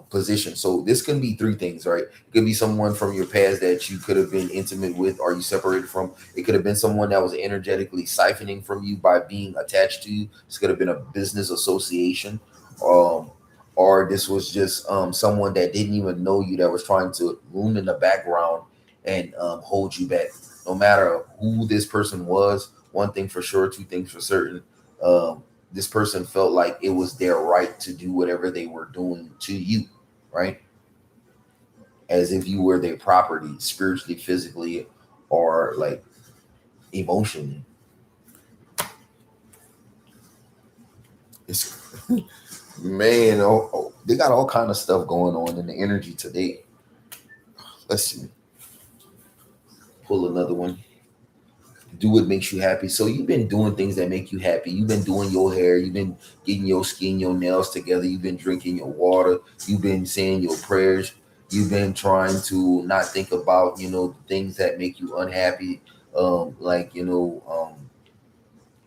S1: position. So this can be three things, right? It could be someone from your past that you could have been intimate with or you separated from. It could have been someone that was energetically siphoning from you by being attached to you. This could have been a business association. Um, or this was just someone that didn't even know you that was trying to loom in the background and hold you back. No matter who this person was, one thing for sure, two things for certain. This person felt like it was their right to do whatever they were doing to you, right? As if you were their property, spiritually, physically, or like emotionally. It's man, they got all kind of stuff going on in the energy today. Let's see. Pull another one. do what makes you happy. So you've been doing things that make you happy. You've been doing your hair. You've been getting your skin, your nails together. You've been drinking your water. You've been saying your prayers. You've been trying to not think about, the things that make you unhappy. Like,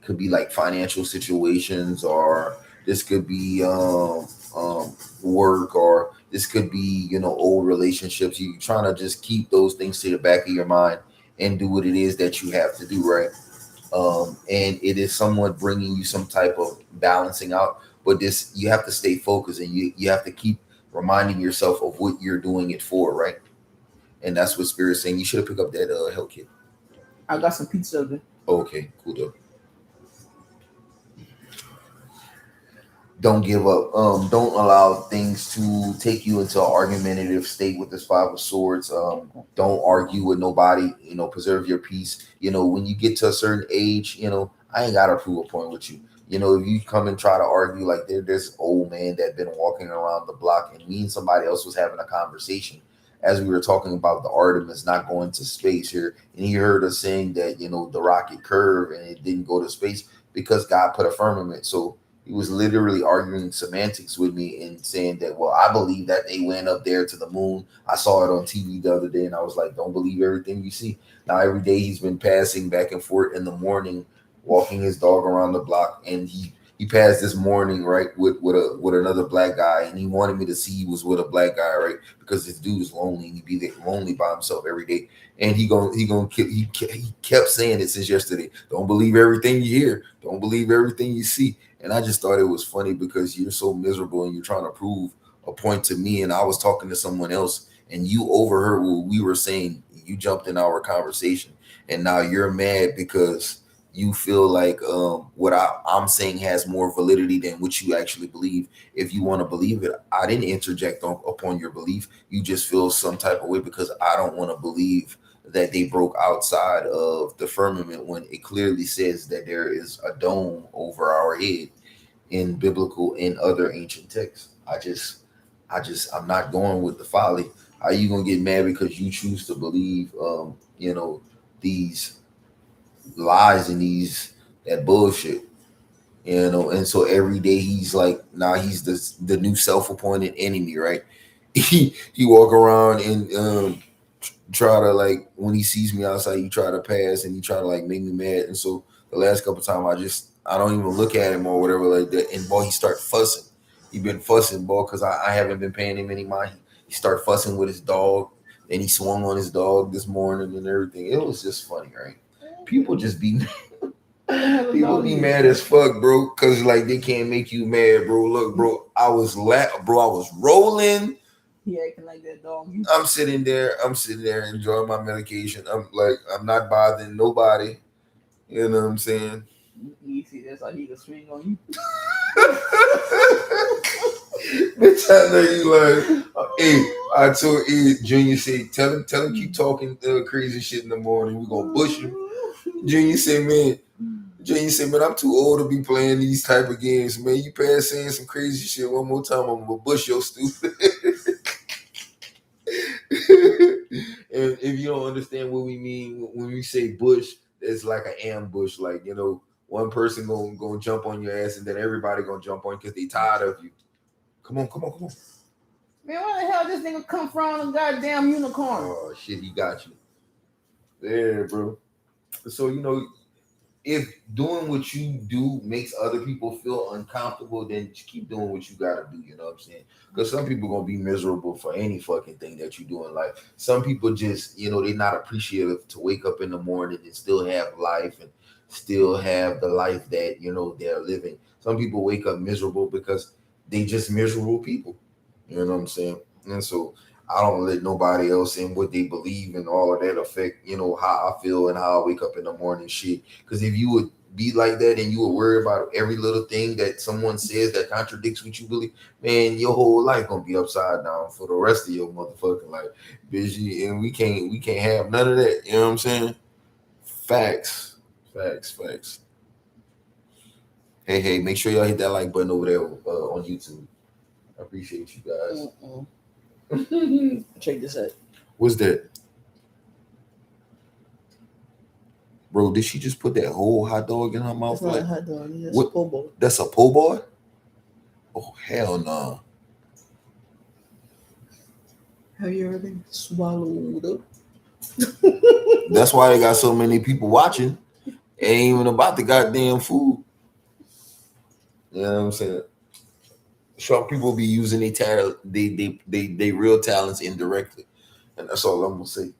S1: could be like financial situations, or this could be work, or this could be, old relationships. You trying to just keep those things to the back of your mind and do what it is that you have to do, right? And it is somewhat bringing you some type of balancing out. But this, you have to stay focused, and you have to keep reminding yourself of what you're doing it for, right? And that's what Spirit's saying. You should have picked up that health kit.
S2: I got some pizza of it.
S1: Okay, cool though. Don't give up. Don't allow things to take you into an argumentative state with this Five of Swords. Don't argue with nobody. Preserve your peace. When you get to a certain age, I ain't gotta prove a point with you. If you come and try to argue, like there's an old man that been walking around the block, and me and somebody else was having a conversation as we were talking about the Artemis not going to space here, and he heard us saying that the rocket curved and it didn't go to space because God put a firmament. So he was literally arguing semantics with me and saying that, well, I believe that they went up there to the moon. I saw it on TV the other day, and I was like, don't believe everything you see. Now, every day he's been passing back and forth in the morning, walking his dog around the block, and he passed this morning, right, with another black guy, and he wanted me to see he was with a black guy, right, because this dude is lonely, and he be there lonely by himself every day, and he kept saying it since yesterday. Don't believe everything you hear. Don't believe everything you see. And I just thought it was funny because you're so miserable and you're trying to prove a point to me. And I was talking to someone else and you overheard what we were saying. You jumped in our conversation and now you're mad because you feel like what I'm saying has more validity than what you actually believe. If you want to believe it, I didn't interject upon your belief. You just feel some type of way because I don't want to believe that they broke outside of the firmament when it clearly says that there is a dome over our head in biblical and other ancient texts. I'm not going with the folly. How you gonna get mad because you choose to believe these lies and these that bullshit? And so every day he's like, now he's the new self-appointed enemy, right? He walk around and try to, like, when he sees me outside, he try to pass and he try to like make me mad. And so the last couple times I don't even look at him or whatever like that. And boy, he start fussing. He been fussing, boy, because I haven't been paying him any mind. He start fussing with his dog. And he swung on his dog this morning and everything. It was just funny, right? People just be people be mad as fuck, bro, because like they can't make you mad, bro. Look, bro, I was rolling.
S2: He acting like that dog.
S1: I'm sitting there enjoying my medication. I'm not bothering nobody. You know what I'm saying?
S2: You see, that's how he can swing on you.
S1: Bitch, I know you like, hey, I told Junior said, tell him keep talking crazy shit in the morning. We gonna bush him. Junior said, man, I'm too old to be playing these type of games, man. You pass saying some crazy shit one more time, I'm gonna bush your stupid. And if you don't understand what we mean when we say bush, it's like an ambush. Like, one person gonna jump on your ass and then everybody gonna jump on because they tired of you. Come on.
S2: Man, where the hell this nigga come from? A goddamn unicorn.
S1: Oh shit, he got you. There, bro. So if doing what you do makes other people feel uncomfortable, then just keep doing what you gotta do. You know what I'm saying? Because some people gonna be miserable for any fucking thing that you do in life. Some people just, they're not appreciative to wake up in the morning and still have life and still have the life that they're living. Some people wake up miserable because they just miserable people. You know what I'm saying? And so I don't let nobody else in what they believe and all of that affect, how I feel and how I wake up in the morning shit. Because if you would be like that and you would worry about every little thing that someone says that contradicts what you believe, man, your whole life gonna be upside down for the rest of your motherfucking life, bitch. And we can't have none of that. You know what I'm saying? Facts. Hey, make sure y'all hit that like button over there on YouTube. I appreciate you guys.
S2: Check this out.
S1: What's that? Bro, did she just put that whole hot dog in her mouth?
S2: That's not a hot dog. That's
S1: what?
S2: a po' boy.
S1: That's a po' boy? Oh, hell no.
S2: Have you ever been swallowed up?
S1: That's why they got so many people watching. It ain't even about the goddamn food. You know what I'm saying? Some people be using their talent, they real talents indirectly, and that's all I'm gonna say.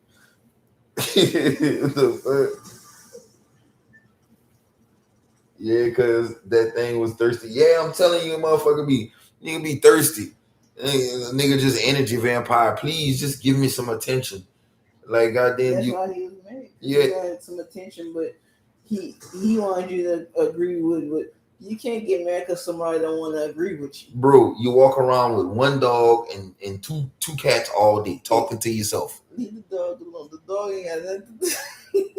S1: The fuck? Yeah, cause that thing was thirsty. Yeah, I'm telling you, motherfucker, nigga be thirsty. Nigga just energy vampire. Please just give me some attention. Like goddamn
S2: That's
S1: you.
S2: why he was mad.
S1: Yeah.
S2: He wanted some attention, but he wanted you to agree with what. You can't get mad because somebody don't want to agree with you.
S1: Bro, you walk around with one dog and two cats all day talking to yourself.
S2: Leave the dog alone. The dog ain't got nothing.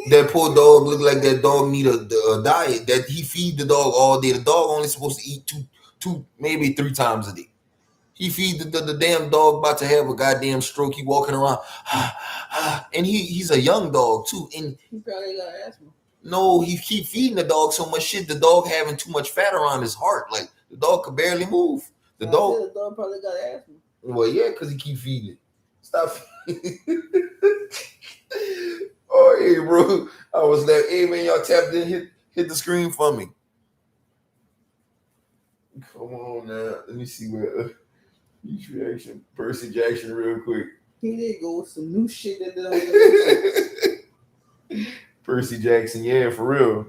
S1: That poor dog look like that dog need a diet. That he feed the dog all day. The dog only supposed to eat two maybe 3 times a day. He feed the damn dog about to have a goddamn stroke. He walking around, and he's a young dog too. And
S2: he probably got asthma.
S1: No, he keep feeding the dog so much shit. The dog having too much fat around his heart. Like the dog could barely move. The dog
S2: probably got asthma.
S1: Well, yeah, because he keep feeding it. Stop. Oh, hey, bro. I was like, hey, man, y'all tapped in. Hit the screen for me. Come on now. Let me see where each reaction. Percy Jackson real quick.
S2: He did go with some new shit that
S1: Percy Jackson, yeah, for real.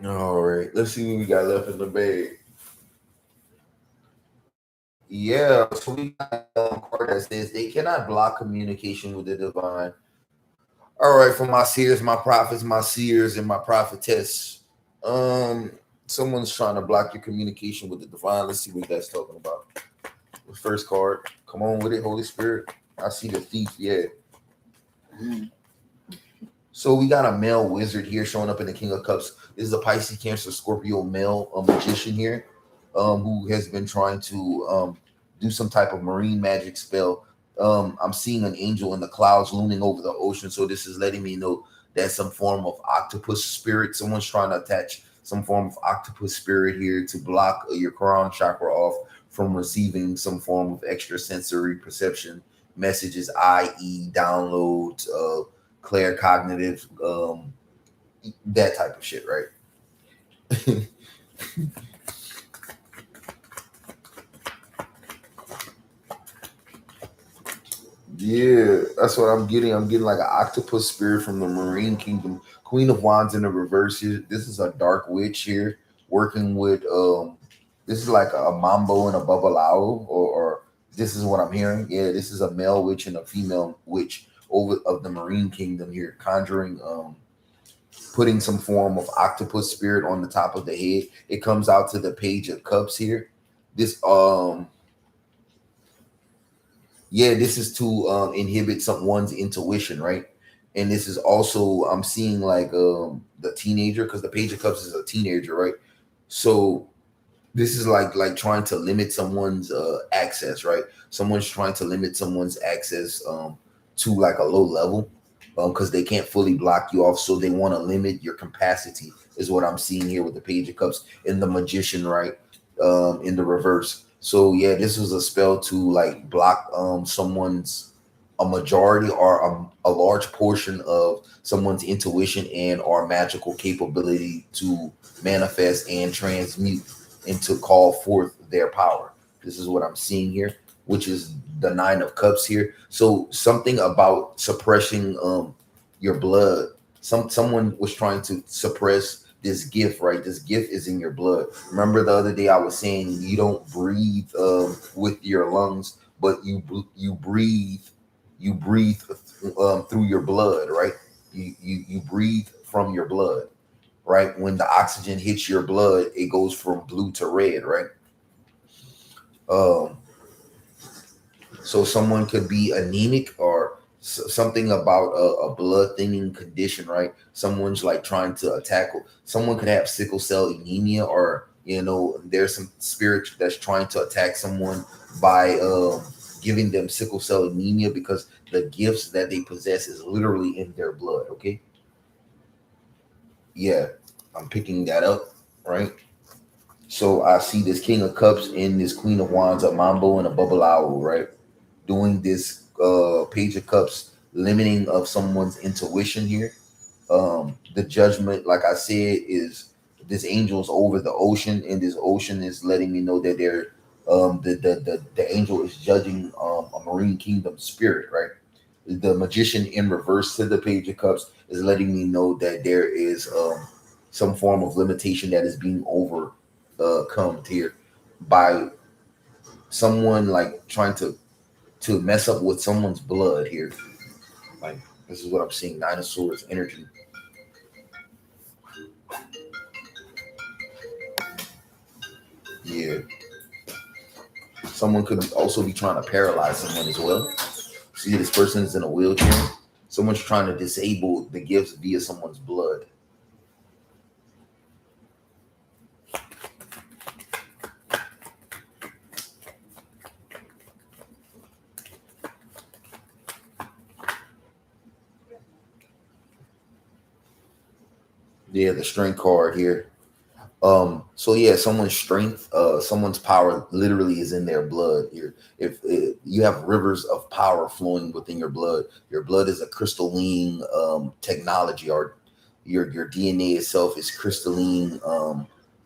S1: All right, let's see what we got left in the bag. Yeah, so we got a card that says they cannot block communication with the divine. All right, for my seers, my prophets, my seers, and my prophetess. Someone's trying to block your communication with the divine. Let's see what that's talking about. The first card. Come on with it, Holy Spirit. I see the thief, yeah. So we got a male wizard here showing up in the King of Cups. This is a Pisces, Cancer, Scorpio male magician here, who has been trying to do some type of marine magic spell. I'm seeing an angel in the clouds looming over the ocean. So this is letting me know that some form of octopus spirit, someone's trying to attach some form of octopus spirit here to block your crown chakra off from receiving some form of extrasensory perception messages, i.e. downloads, claircognitive, that type of shit, right? Yeah, that's what I'm getting. I'm getting like an octopus spirit from the Marine Kingdom. Queen of Wands in the reverse here. This is a dark witch here working with this is like a mambo and a babalao, or this is what I'm hearing. Yeah, this is a male witch and a female witch over of the Marine Kingdom here, conjuring putting some form of octopus spirit on the top of the head. It comes out to the Page of Cups here. This yeah, this is to inhibit someone's intuition, right? And this is also, I'm seeing like the teenager, because the Page of Cups is a teenager, right? So this is like trying to limit someone's access, right? Someone's trying to limit someone's access to like a low level, because they can't fully block you off. So they want to limit your capacity, is what I'm seeing here with the Page of Cups and the Magician, right? In the reverse. So yeah, this was a spell to like block a majority or a large portion of someone's intuition and or magical capability to manifest and transmute and to call forth their power. This is what I'm seeing here, which is the Nine of Cups here. So something about suppressing your blood. Someone was trying to suppress this gift, right? This gift is in your blood. Remember the other day I was saying you don't breathe with your lungs, but you breathe through your blood, right? You breathe from your blood, right? When the oxygen hits your blood, it goes from blue to red, right? So someone could be anemic or something about a blood thinning condition, right? Someone's like trying to tackle. Someone could have sickle cell anemia or There's some spirit that's trying to attack someone by giving them sickle cell anemia because the gifts that they possess is literally in their blood. Okay, yeah, I'm picking that up, right? So I see this King of Cups and this Queen of Wands, a Mambo and a Bubble Owl, right? Doing this Page of Cups, limiting of someone's intuition here. The judgment, like I said, is this angel's over the ocean, and this ocean is letting me know that the angel is judging a marine kingdom spirit, right? The magician in reverse to the Page of Cups is letting me know that there is some form of limitation that is being overcome here by someone like trying to mess up with someone's blood here. Like this is what I'm seeing. Nine of Swords energy. Yeah. Someone could also be trying to paralyze someone as well. See, this person is in a wheelchair. Someone's trying to disable the gifts via someone's blood. Yeah, the strength card here. So yeah, someone's strength, someone's power literally is in their blood here. If you have rivers of power flowing within your blood is a crystalline technology, or your DNA itself is crystalline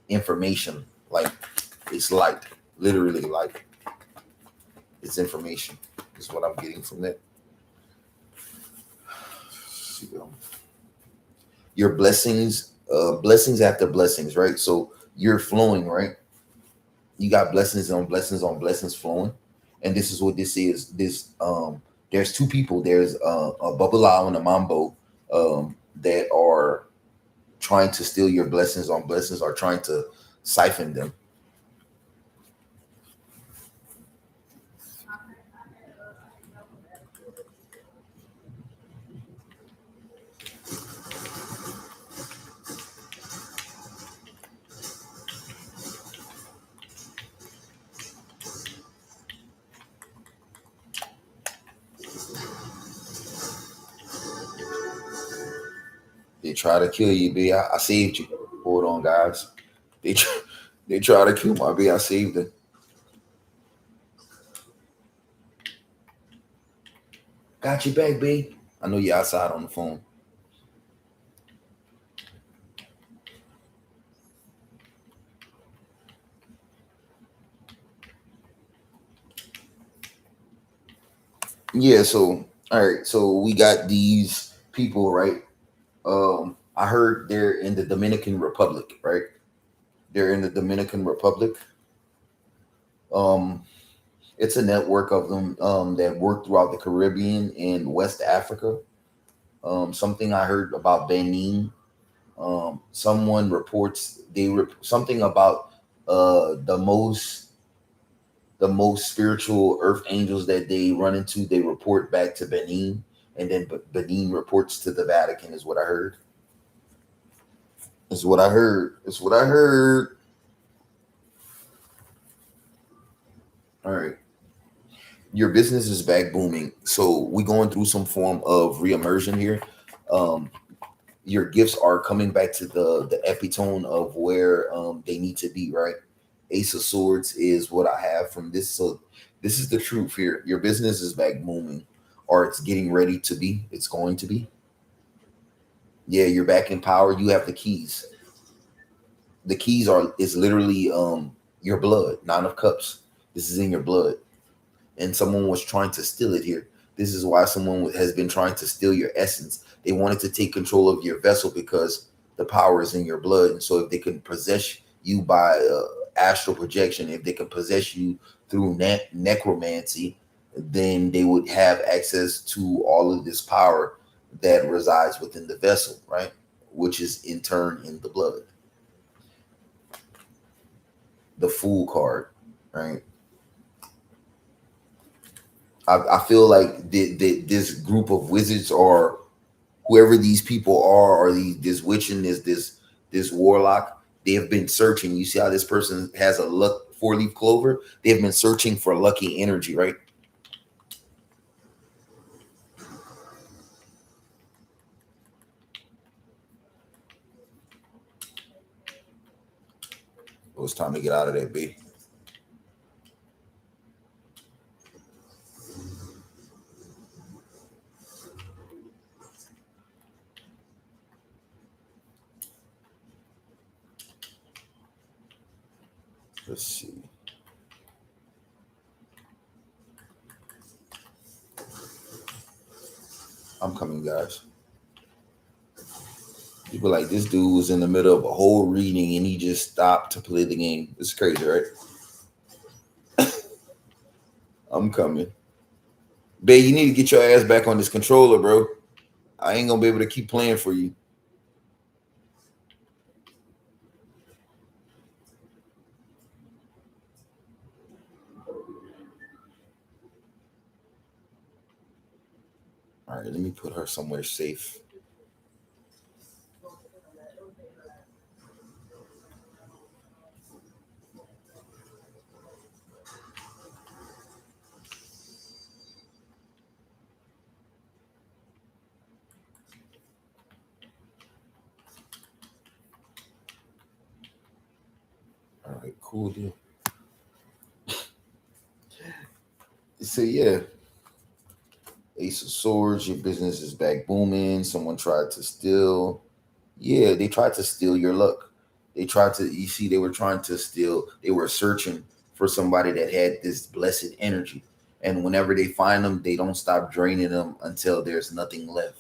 S1: information. Like it's light, literally light. It's information. Is what I'm getting from that. Your blessings, blessings after blessings, right? So you're flowing, right? You got blessings on blessings on blessings flowing, and this is what this is. There's two people. There's a Babalao and a Mambo that are trying to steal your blessings on blessings, or trying to siphon them. They try to kill you, B. I saved you. Hold on, guys. They try, they try to kill my B. I saved them. Got you back, B. I know you're outside on the phone. Yeah, so all right, so we got these people, right? I heard they're in the Dominican Republic, right? They're in the Dominican Republic. Um, it's a network of them that work throughout the Caribbean and West Africa. Something I heard about Benin. Someone reports something about the most spiritual earth angels that they run into. They report back to Benin, and then Benin reports to the Vatican. Is what I heard. Is what I heard. It's what I heard. All right. Your business is back booming. So we going through some form of reimmersion here. Um, your gifts are coming back to the epitome of where they need to be, right? Ace of Swords is what I have from this. So this is the truth here. Your business is back booming, or it's getting ready to be. It's going to be. Yeah, you're back in power. You have the keys. The keys are is literally your blood. Nine of Cups. This is in your blood, and someone was trying to steal it here. This is why someone has been trying to steal your essence. They wanted to take control of your vessel because the power is in your blood. And so if they can possess you by astral projection, if they can possess you through necromancy, then they would have access to all of this power that resides within the vessel, right? Which is in turn in the blood. The Fool card, right? I feel like this group of wizards, or whoever these people are, or this witch and this warlock, they have been searching. You see how this person has a luck 4-leaf clover? They have been searching for lucky energy, right? It was time to get out of that, B. Let's see. I'm coming, guys. People like, this dude was in the middle of a whole reading and he just stopped to play the game. It's crazy, right? I'm coming. Babe, you need to get your ass back on this controller, bro. I ain't gonna be able to keep playing for you. All right, let me put her somewhere safe. All right, cool deal. So yeah, Ace of Swords, your business is back booming. Someone tried to steal. Yeah, they tried to steal your luck. They tried to, you see, they were trying to steal, they were searching for somebody that had this blessed energy. And whenever they find them, they don't stop draining them until there's nothing left.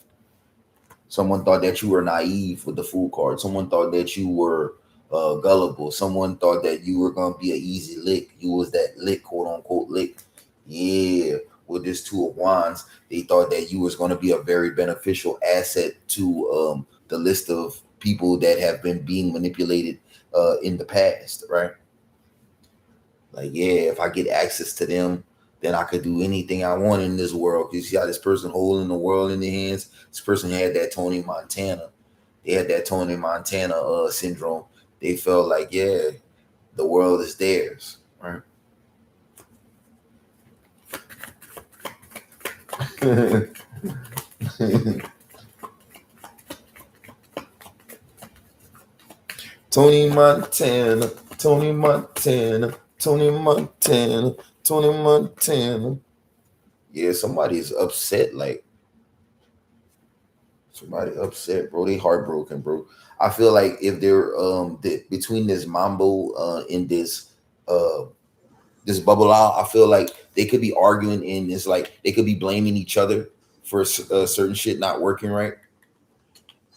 S1: Someone thought that you were naive with the Fool card. Someone thought that you were gullible. Someone thought that you were gonna be an easy lick. You was that lick, quote unquote lick. Yeah, with this Two of Wands, they thought that you was gonna be a very beneficial asset to the list of people that have been being manipulated in the past, right? Like, yeah, if I get access to them, then I could do anything I want in this world. You see how this person holding the world in their hands? This person had that Tony Montana. They had that Tony Montana syndrome. They felt like, yeah, the world is theirs, right? Tony Montana, Tony Montana, Tony Montana, Tony Montana. Yeah, somebody's upset. Like, somebody upset, bro. They heartbroken, bro. I feel like if they're between this mambo and uh this bubble out, I feel like they could be arguing and it's like they could be blaming each other for certain shit not working right.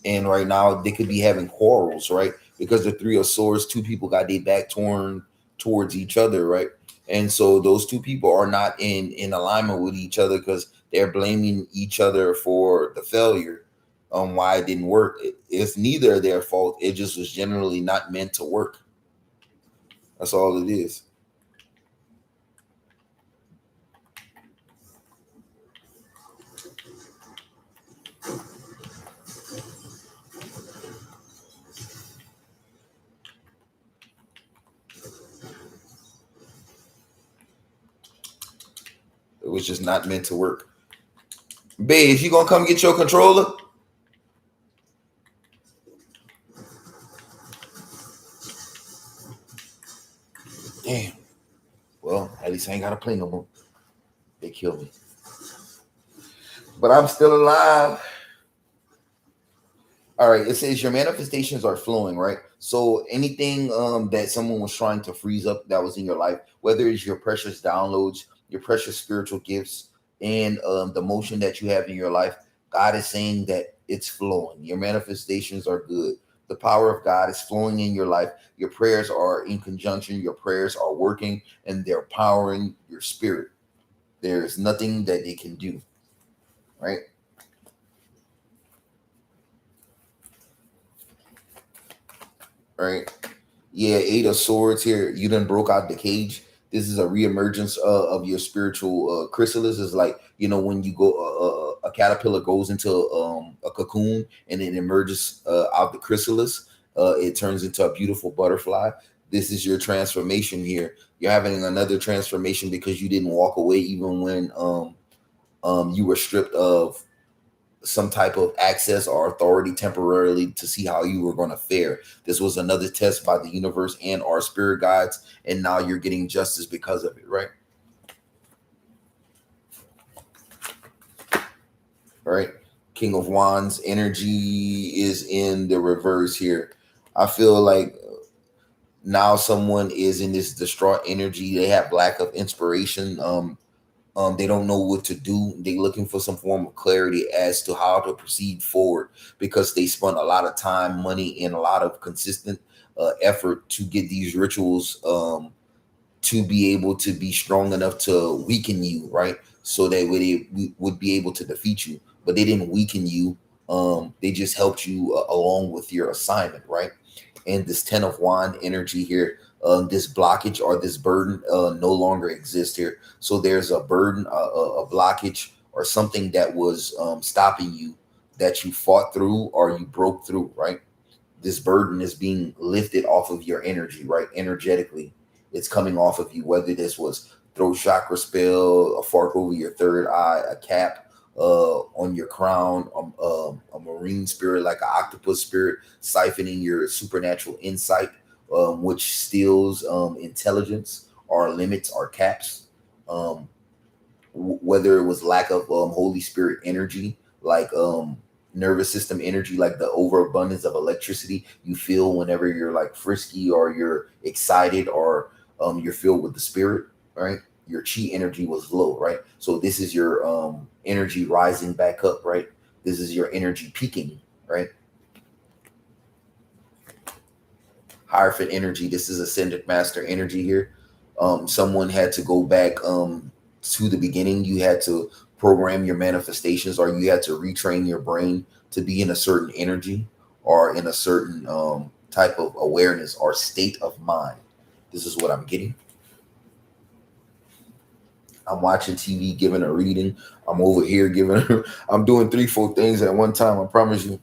S1: And right now they could be having quarrels, right? Because the Three of Swords, two people got their back torn towards each other, right? And so those two people are not in alignment with each other because they're blaming each other for the failure on why it didn't work. It's neither their fault. It just was generally not meant to work. That's all it is. It was just not meant to work. Babe, you gonna come get your controller? Damn. Well, at least I ain't gotta play no more. They killed me. But I'm still alive. All right, it says your manifestations are flowing, right? So anything that someone was trying to freeze up that was in your life, whether it's your precious downloads, your precious spiritual gifts, and the motion that you have in your life, God is saying that it's flowing. Your manifestations are good. The power of God is flowing in your life. Your prayers are in conjunction. Your prayers are working, and they're powering your spirit. There's nothing that they can do, right? Right. Yeah, Eight of Swords here. You done broke out the cage. This is a reemergence of your spiritual chrysalis. Is like, you know, when you go, a caterpillar goes into a cocoon and it emerges out the chrysalis. it turns into a beautiful butterfly. This is your transformation here. You're having another transformation because you didn't walk away even when you were stripped of some type of access or authority temporarily to see how you were going to fare. This was another test by the universe and our spirit guides, and now you're getting justice because of it, right? Right. King of Wands energy is in the reverse here. I feel like now someone is in this distraught energy. They have lack of inspiration. They don't know what to do. They're looking for some form of clarity as to how to proceed forward because they spent a lot of time, money, and a lot of consistent effort to get these rituals to be able to be strong enough to weaken you, right? So that way they would be able to defeat you. But they didn't weaken you. They just helped you along with your assignment, right? And this 10 of wand energy here, this blockage or this burden no longer exists here. So there's a burden, a blockage, or something that was stopping you that you fought through or you broke through, right? This burden is being lifted off of your energy, right? Energetically, it's coming off of you. Whether this was throat chakra spell, a fork over your third eye, a cap on your crown, a marine spirit like an octopus spirit siphoning your supernatural insight, which steals intelligence or limits or caps. Um, whether it was lack of Holy Spirit energy, like nervous system energy, like the overabundance of electricity you feel whenever you're like frisky or you're excited or you're filled with the spirit, right? Your chi energy was low, right? So this is your energy rising back up, right? This is your energy peaking, right? Hierophant energy. This is ascended master energy here. Someone had to go back to the beginning. You had to program your manifestations, or you had to retrain your brain to be in a certain energy or in a certain type of awareness or state of mind. This is what I'm getting. I'm watching TV, giving a reading. I'm over here giving. I'm doing 3, 4 things at one time. I promise you.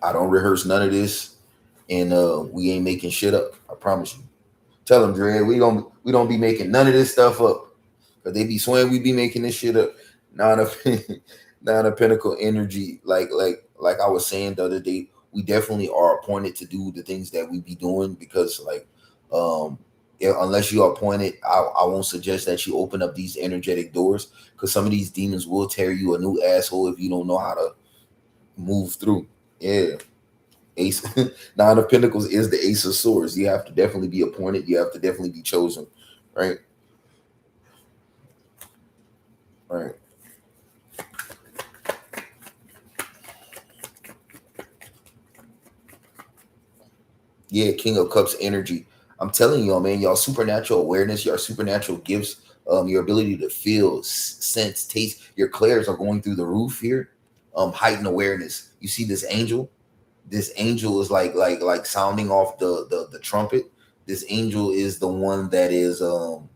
S1: I don't rehearse none of this, and we ain't making shit up. I promise you. Tell them, Dre, we don't be making none of this stuff up. Cause they be swearing we be making this shit up. Nine of nine of Pentacle energy, like I was saying the other day, we definitely are appointed to do the things that we be doing because unless you are appointed, I won't suggest that you open up these energetic doors because some of these demons will tear you a new asshole if you don't know how to move through. Yeah. Ace Nine of Pentacles is the Ace of Swords. You have to definitely be appointed. You have to definitely be chosen, right? Right. Yeah, King of Cups energy. I'm telling y'all, man, y'all supernatural awareness, your supernatural gifts, your ability to feel, sense, taste, your clairs are going through the roof here. Heightened awareness. You see this angel? This angel is like sounding off the trumpet. This angel is the one that is um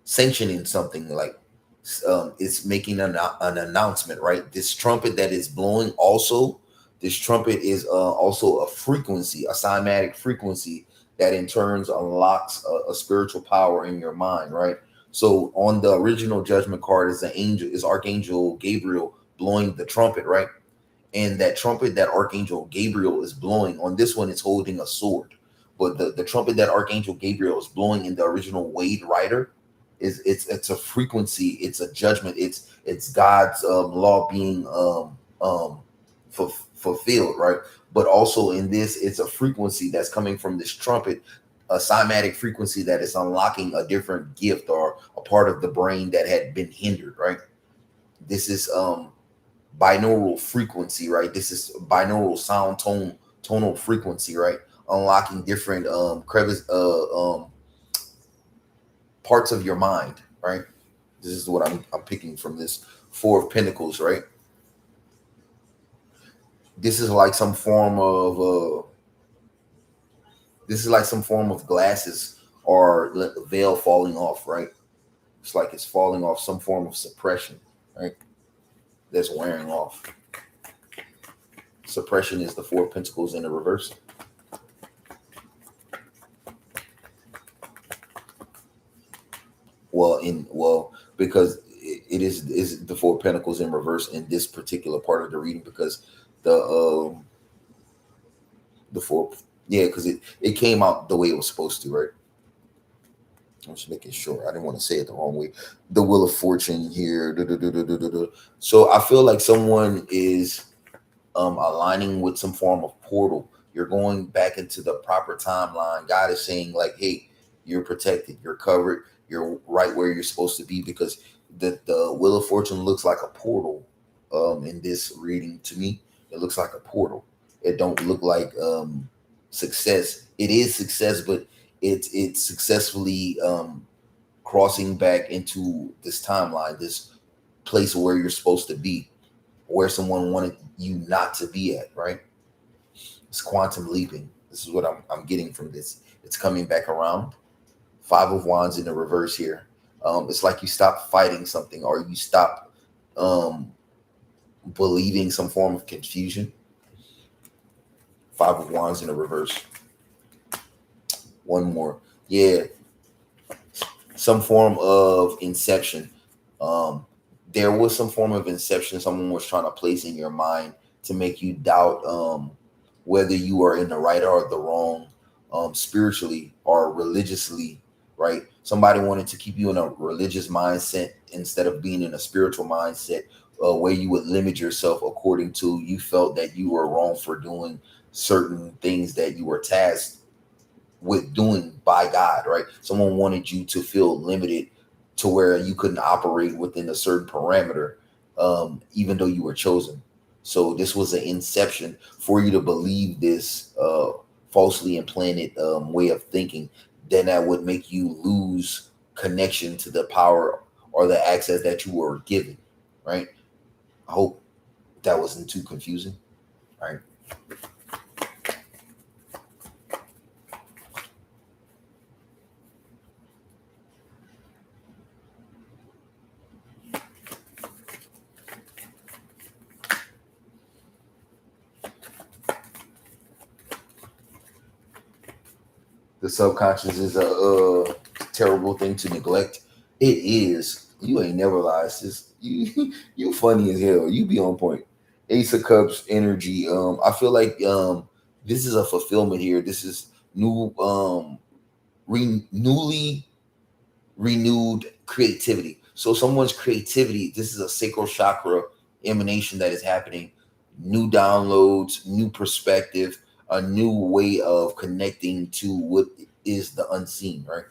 S1: sanctioning something like it's making an announcement, right? This trumpet that is blowing also, this trumpet is also a frequency, a cymatic frequency that in turns unlocks a spiritual power in your mind, right? So on the original judgment card is the angel, is Archangel Gabriel blowing the trumpet, right? And that trumpet that Archangel Gabriel is blowing on this one is holding a sword. But the trumpet that Archangel Gabriel is blowing in the original Wade Rider is it's a frequency, it's a judgment, it's God's law being fulfilled, right? But also in this, it's a frequency that's coming from this trumpet, a cymatic frequency that is unlocking a different gift or a part of the brain that had been hindered, right? This is binaural frequency, right? This is binaural sound tonal frequency, right? Unlocking different crevice parts of your mind, right? This is what I'm picking from this Four of Pentacles, right? This is like some form of glasses or veil falling off, right? It's like it's falling off, some form of suppression, right? That's wearing off. Suppression is the Four of Pentacles in the reverse. Because it is the Four of Pentacles in reverse in this particular part of the reading, because the four, yeah, because it came out the way it was supposed to, right? I'm just making sure. I didn't want to say it the wrong way. The Wheel of Fortune here. So I feel like someone is aligning with some form of portal. You're going back into the proper timeline. God is saying, like, hey, you're protected, you're covered, you're right where you're supposed to be, because the Wheel of Fortune looks like a portal. In this reading, to me, it looks like a portal. It don't look like success. It is success, but it's successfully crossing back into this timeline, this place where you're supposed to be, where someone wanted you not to be at, right? It's quantum leaping. This is what I'm getting from this. It's coming back around. Five of Wands in the reverse here. It's like you stop fighting something, or you stop um, believing some form of confusion. Five of Wands in the reverse. One more. Yeah, some form of inception. Um, there was some form of inception someone was trying to place in your mind to make you doubt whether you are in the right or the wrong, spiritually or religiously, right? Somebody wanted to keep you in a religious mindset instead of being in a spiritual mindset, where you would limit yourself according to, you felt that you were wrong for doing certain things that you were tasked with doing by God, right? Someone wanted you to feel limited to where you couldn't operate within a certain parameter, even though you were chosen. So this was an inception for you to believe this falsely implanted way of thinking. Then that would make you lose connection to the power or the access that you were given, right? I hope that wasn't too confusing, right? The subconscious is a terrible thing to neglect. It is. You ain't never lied, sis. You funny as hell. You be on point. Ace of Cups energy. I feel like this is a fulfillment here. This is new newly renewed creativity. So someone's creativity, this is a sacral chakra emanation that is happening. New downloads, new perspective, a new way of connecting to what is the unseen, right?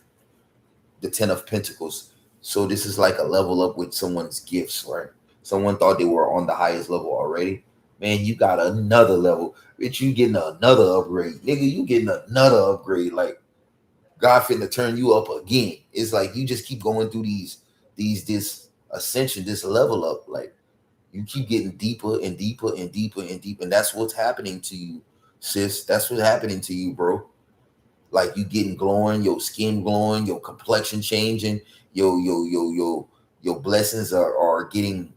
S1: The Ten of Pentacles. So this is like a level up with someone's gifts, right? Someone thought they were on the highest level already. Man, you got another level. Bitch, you getting another upgrade. Nigga, you getting another upgrade. Like, God finna turn you up again. It's like you just keep going through this ascension, this level up. Like, you keep getting deeper and deeper and deeper and deeper. And that's what's happening to you, sis. That's what's happening to you, bro. Like, you getting glowing, your skin glowing, your complexion changing, your blessings are getting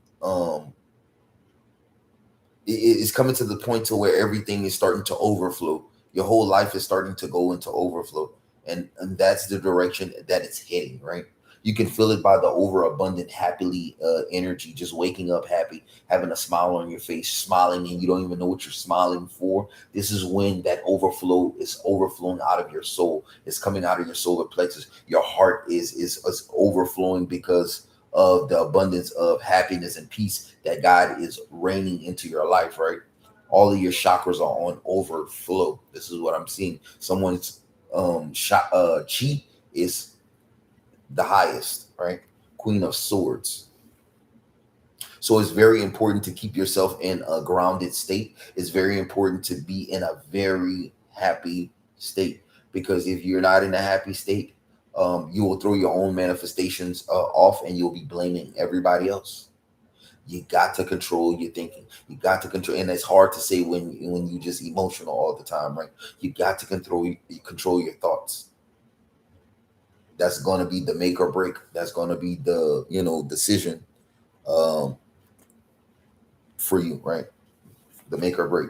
S1: it's coming to the point to where everything is starting to overflow. Your whole life is starting to go into overflow, and that's the direction that it's heading, right? You can feel it by the overabundant happily energy, just waking up happy, having a smile on your face, smiling, and you don't even know what you're smiling for. This is when that overflow is overflowing out of your soul. It's coming out of your solar plexus. Your heart is overflowing because of the abundance of happiness and peace that God is raining into your life, right? All of your chakras are on overflow. This is what I'm seeing. Someone's chi is the highest, right? Queen of Swords. So it's very important to keep yourself in a grounded state. It's very important to be in a very happy state, because if you're not in a happy state, you will throw your own manifestations off, and you'll be blaming everybody else. You got to control your thinking. You got to control, and it's hard to say when you just emotional all the time, right? You got to control your thoughts. That's going to be the make or break. That's going to be the decision um, for you, right? The make or break.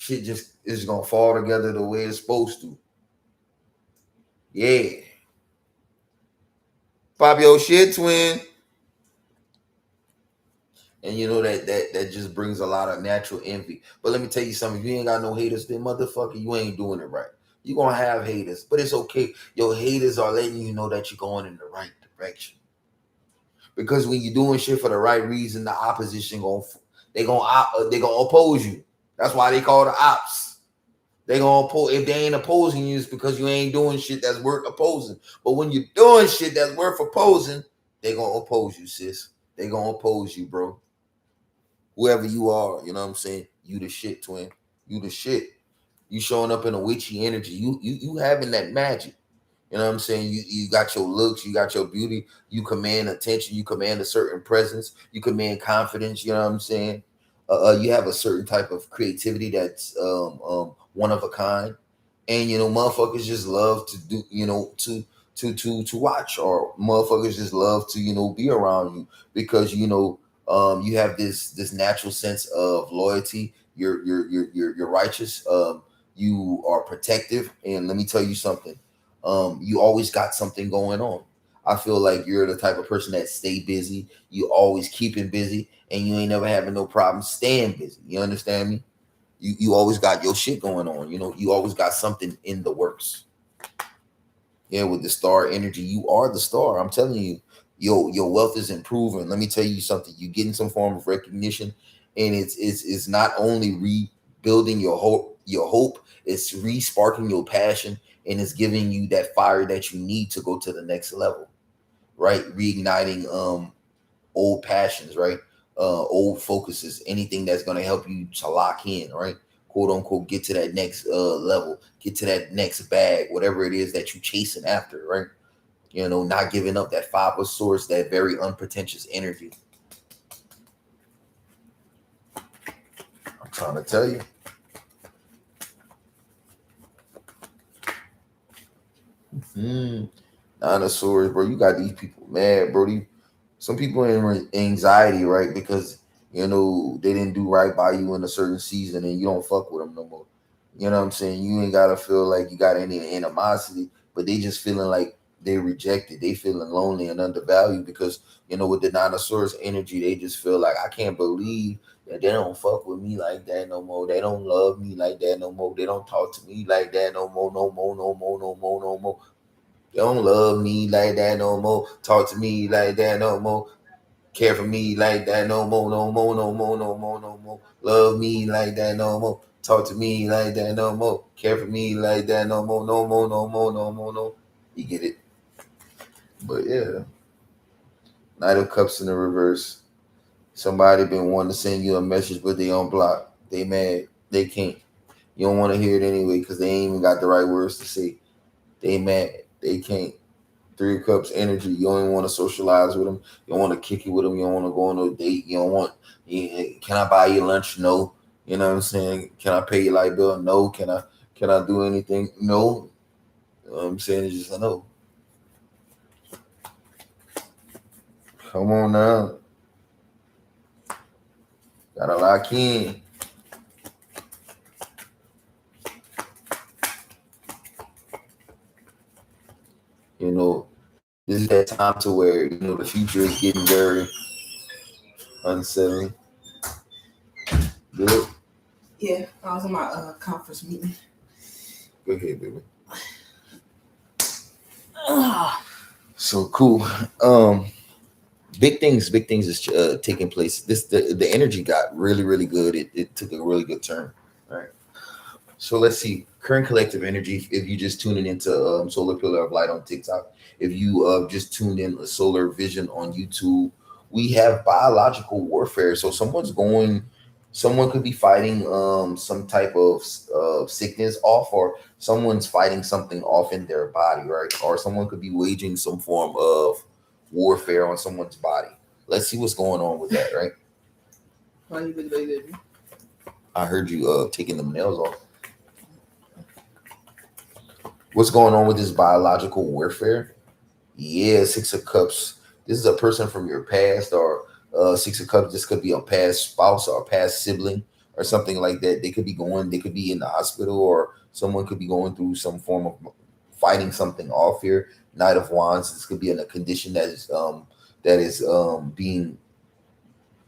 S1: shit just is gonna fall together the way it's supposed to. Yeah. Pop your shit, twin. And you know that just brings a lot of natural envy. But let me tell you something. If you ain't got no haters, then motherfucker, you ain't doing it right. You gonna have haters, but it's okay. Your haters are letting you know that you're going in the right direction. Because when you're doing shit for the right reason, the opposition they gonna oppose you. That's why they call the ops. They gonna oppose. If they ain't opposing you, it's because you ain't doing shit that's worth opposing. But when you're doing shit that's worth opposing, they gonna oppose you, sis. They gonna oppose you, bro. Whoever you are, you know what I'm saying? You the shit, twin. You the shit. You showing up in a witchy energy. You having that magic. You know what I'm saying? You got your looks, you got your beauty, you command attention, you command a certain presence, you command confidence, you know what I'm saying? You have a certain type of creativity that's one of a kind. And you know, motherfuckers just love to do, you know, to watch, or motherfuckers just love to, you know, be around you because you know you have this natural sense of loyalty. You're righteous. You are protective, and let me tell you something. You always got something going on. I feel like you're the type of person that stay busy. You always keeping busy, and you ain't never having no problem staying busy. You understand me? You always got your shit going on. You know, you always got something in the works. Yeah, with the star energy, you are the star. I'm telling you, your wealth is improving. Let me tell you something. You're getting some form of recognition, and it's not only rebuilding your hope, it's re-sparking your passion, and it's giving you that fire that you need to go to the next level, right? Reigniting old passions, right? Old focuses, anything that's gonna help you to lock in, right? Quote unquote, get to that next level, get to that next bag, whatever it is that you chasing after, right? You know, not giving up that five of swords, that very unpretentious energy. I'm trying to tell you. Mm. Nine of swords, bro. You got these people mad, bro. Some people in anxiety, right? Because you know they didn't do right by you in a certain season, and you don't fuck with them no more. You know what I'm saying? You ain't gotta feel like you got any animosity, but they just feeling like they rejected. They feeling lonely and undervalued because you know with the Nine of Swords energy, they just feel like I can't believe that they don't fuck with me like that no more. They don't love me like that no more. They don't talk to me like that no more. No more. No more. No more. No more. They don't love me like that no more. Talk to me like that no more. Care for me like that no more. No more. No more. No more. No more. Love me like that no more. Talk to me like that no more. Care for me like that no more. No more. No more. No more. No. You get it. But yeah, Knight of Cups in the reverse. Somebody been wanting to send you a message, but they on block. They mad. They can't. You don't want to hear it anyway because they ain't even got the right words to say. They mad. They can't. Three of Cups energy. You don't even want to socialize with them. You don't want to kick it with them. You don't want to go on a date. You don't want. Can I buy you lunch? No. You know what I'm saying? Can I pay your light bill? No. Can I do anything? No. You know what I'm saying? It's just a no. Come on now. Gotta lock in. You know, this is that time to where you know the future is getting very unsettling. Good.
S2: Yeah, I was in my conference meeting.
S1: Go ahead, baby.
S2: Ah.
S1: So cool. Big things is taking place. The energy got really good. It took a really good turn. All right. So let's see. Current collective energy. If you just tuning into Solar Pillar of Light on TikTok, if you just tuned in Solar Vision on YouTube, we have biological warfare. So someone could be fighting some type of sickness off, or someone's fighting something off in their body, right? Or someone could be waging some form of warfare on someone's body. Let's see what's going on with that, right?
S2: Why you look like that?
S1: I heard you taking the nails off. What's going on with this biological warfare? Yeah, Six of Cups. This is a person from your past, or Six of Cups. This could be a past spouse or a past sibling or something like that. They could be in the hospital, or someone could be going through some form of fighting something off here. Knight of Wands, this could be in a condition that is being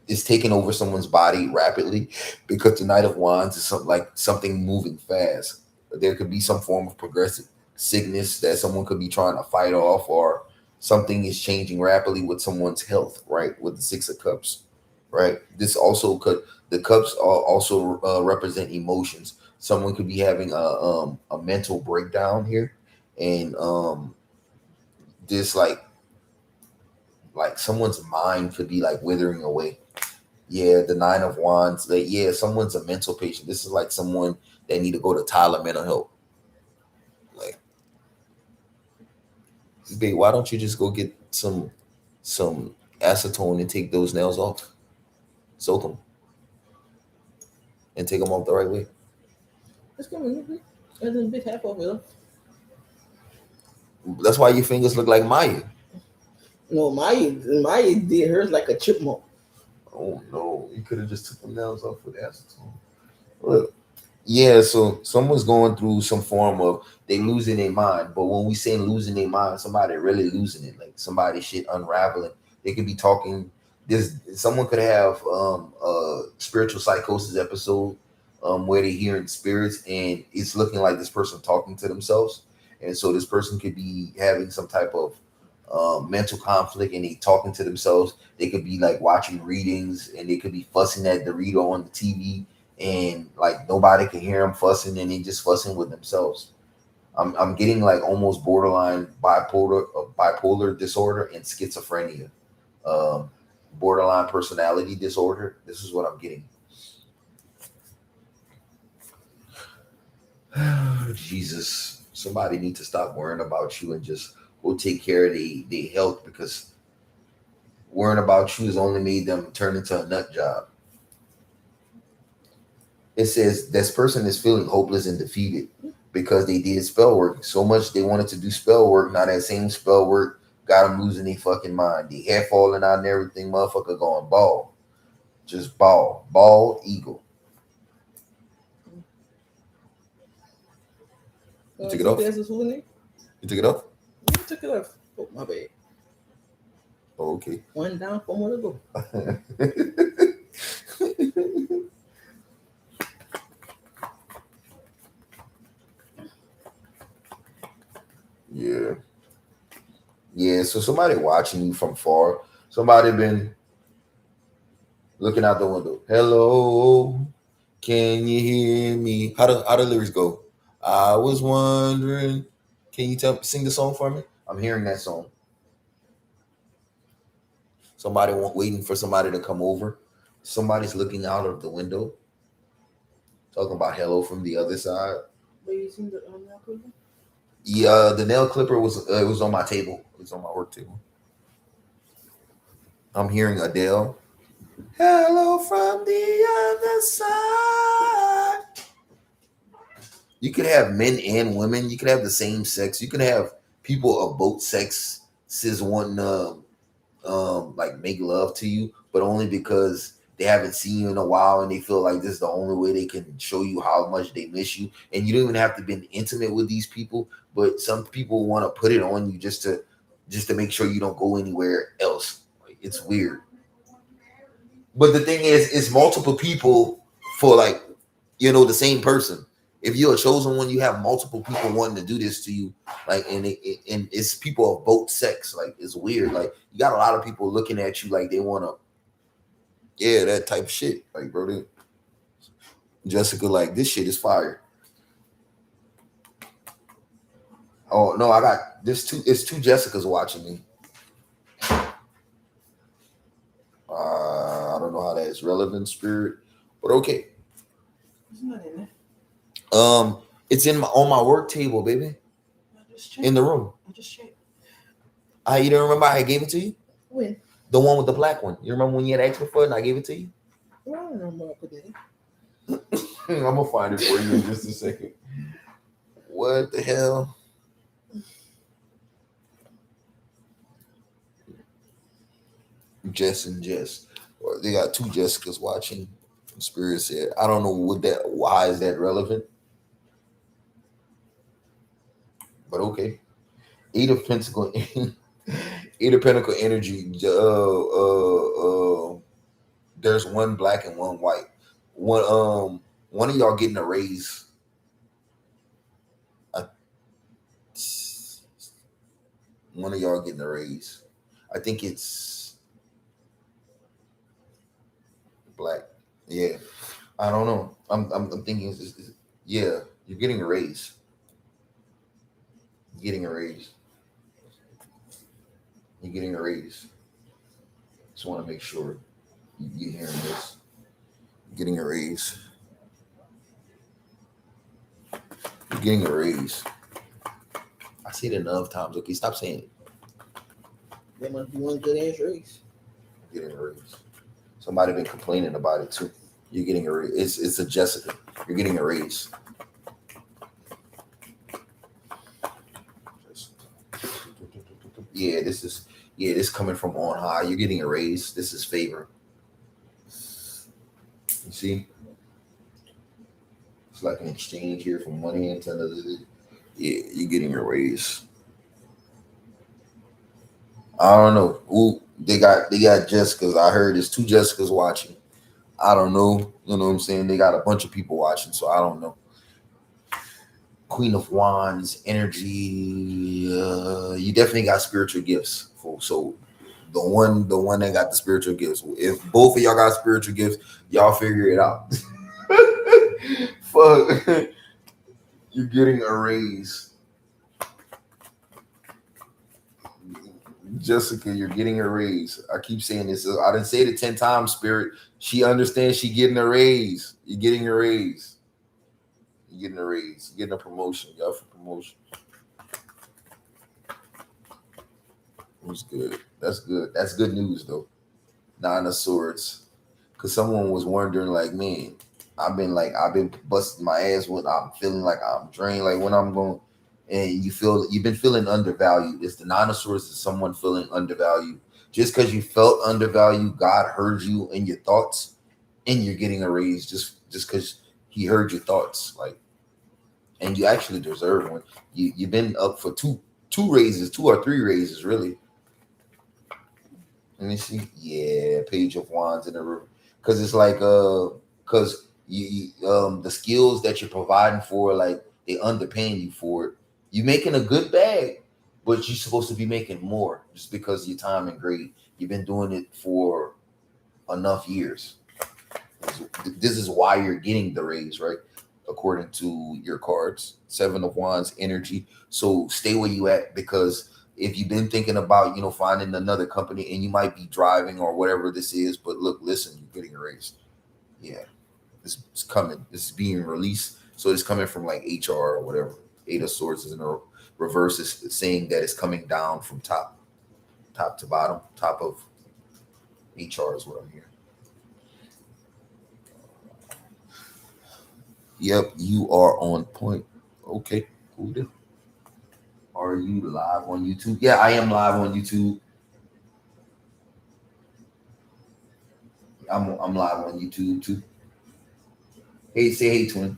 S1: is taking over someone's body rapidly, because the Knight of Wands is something like something moving fast. There could be some form of progressive sickness that someone could be trying to fight off, or something is changing rapidly with someone's health, right? With the Six of Cups, right? This also could, the cups also represent emotions. Someone could be having a mental breakdown here, and this like someone's mind could be like withering away. Yeah, the Nine of Wands. Like, yeah, someone's a mental patient. This is like someone that need to go to Tyler Mental Health. Like, babe, why don't you just go get some acetone and take those nails off, soak them, and take them off the right way.
S2: It's coming. There's a big half of it.
S1: That's why your fingers look like Maya.
S2: No, Maya did hers like a chipmunk.
S1: Oh no, you could have just took the nails off with acetone. Look, yeah, so someone's going through some form of they losing their mind. But when we say losing their mind, somebody really losing it, like somebody shit unraveling. They could be talking. This someone could have a spiritual psychosis episode where they're hearing spirits, and it's looking like this person talking to themselves. And so this person could be having some type of mental conflict, and they talking to themselves. They could be like watching readings, and they could be fussing at the reader on the TV, and like nobody can hear them fussing, and they just fussing with themselves. I'm getting like almost borderline bipolar disorder and schizophrenia, um, borderline personality disorder. This is what I'm getting. Jesus, somebody need to stop worrying about you and just go take care of the health, because worrying about you has only made them turn into a nut job. It says this person is feeling hopeless and defeated because they did spell work so much. They wanted to do spell work. Now that same spell work got them losing their fucking mind. They hair falling out and everything. Motherfucker going ball, just ball eagle. You took it off. You took it off.
S2: You took it off. Oh, my bad.
S1: Oh, okay.
S2: One down, 4 more to go.
S1: Yeah. Yeah, so somebody watching you from far. Somebody been looking out the window. Hello, can you hear me? How the lyrics go? I was wondering. Can you sing the song for me? I'm hearing that song. Somebody waiting for somebody to come over. Somebody's looking out of the window, talking about hello from the other side.
S2: But you seen the nail clipper?
S1: Yeah, the nail clipper was on my table. It was on my work table. I'm hearing Adele. Hello from the other side. You could have men and women. You could have the same sex. You could have people of both sexes wanting to like make love to you, but only because they haven't seen you in a while, and they feel like this is the only way they can show you how much they miss you. And you don't even have to be intimate with these people, but some people want to put it on you just to make sure you don't go anywhere else. Like, it's weird. But the thing is, it's multiple people for like, the same person. If you're a chosen one, you have multiple people wanting to do this to you, like, and it's people of both sex. Like, it's weird. Like, you got a lot of people looking at you like they want to, yeah, that type of shit. Like, bro, Jessica, like, this shit is fire. Oh no, I got this two. It's two Jessicas watching me. I don't know how that is relevant, spirit, but okay.
S2: It's not in there.
S1: It's on my work table, baby. In the room.
S2: I just checked.
S1: You don't remember I gave it to you?
S2: When?
S1: The one with the black one. You remember when you had asked me for it and I gave it to you?
S2: Well, I don't remember I put that in.
S1: I'm gonna find it for you in just a second. What the hell? Jess and Jess. They got two Jessicas watching. Spirit said, I don't know why is that relevant, but okay. Eight of Pentacle, Eight of Pentacle energy. There's one black and one white. One of y'all getting a raise. Uh, One of y'all getting a raise. I think it's black. Yeah, I don't know. I'm thinking yeah, you're getting a raise. You're getting a raise. You're getting a raise. Just want to make sure you hearing this. You're getting a raise. You're getting a raise. I see it enough times. Okay, stop saying it.
S2: That must be one good ass race.
S1: You're getting a raise. Somebody been complaining about it too. You're getting a raise. It's a Jessica. You're getting a raise. Yeah, this coming from on high. You're getting a raise. This is favor. You see? It's like an exchange here from one hand to another. Yeah, you're getting a raise. I don't know. Ooh, they got Jessicas. I heard there's two Jessicas watching. I don't know. You know what I'm saying? They got a bunch of people watching, so I don't know. Queen of Wands energy. You definitely got spiritual gifts. So the one that got the spiritual gifts. If both of y'all got spiritual gifts, y'all figure it out. Fuck, you're getting a raise. Jessica, you're getting a raise. I keep saying this. I didn't say it 10 times, Spirit. She understands she getting a raise. You're getting a raise. You're getting a raise. You're getting a promotion. Y'all for promotion. Who's good? That's good. That's good news though. Nine of Swords. Cause someone was wondering, like, man, I've been busting my ass when I'm feeling like I'm drained, like when I'm going, and you've been feeling undervalued. It's the Nine of Swords is someone feeling undervalued. Just because you felt undervalued, God heard you and your thoughts, and you're getting a raise just because He heard your thoughts, like, and you actually deserve one. You've been up for two raises, 2 or 3 raises, really. Let me see. Yeah, Page of Wands in the room. Because it's like because the skills that you're providing for, like they underpaying you for it. You making a good bag, but you're supposed to be making more just because your time and grade. You've been doing it for enough years. This is why you're getting the raise, right? According to your cards, Seven of Wands energy. So stay where you at, because if you've been thinking about finding another company, and you might be driving or whatever this is, but look, listen, you're getting a raise. Yeah, it's coming. It's being released. So it's coming from like HR or whatever. Eight of Swords is in a reverse, is saying that it's coming down from top to bottom. Top of HR is what I'm hearing. Yep, you are on point. Okay, cool deal. Are you live on YouTube? Yeah, I am live on YouTube. I'm live on YouTube too. Hey, say hey, twin.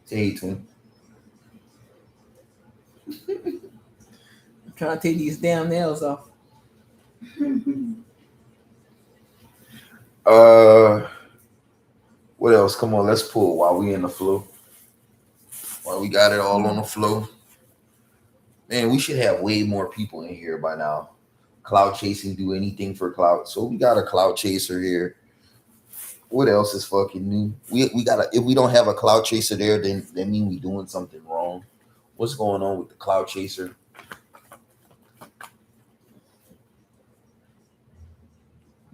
S1: Say hey, twin.
S2: I'm trying to take these damn nails off.
S1: What else? Come on, let's pull while we in the flow. While we got it all on the flow. Man, we should have way more people in here by now. Cloud chasing, do anything for cloud. So we got a cloud chaser here. What else is fucking new? We gotta, if we don't have a cloud chaser there, then that mean we doing something wrong. What's going on with the cloud chaser?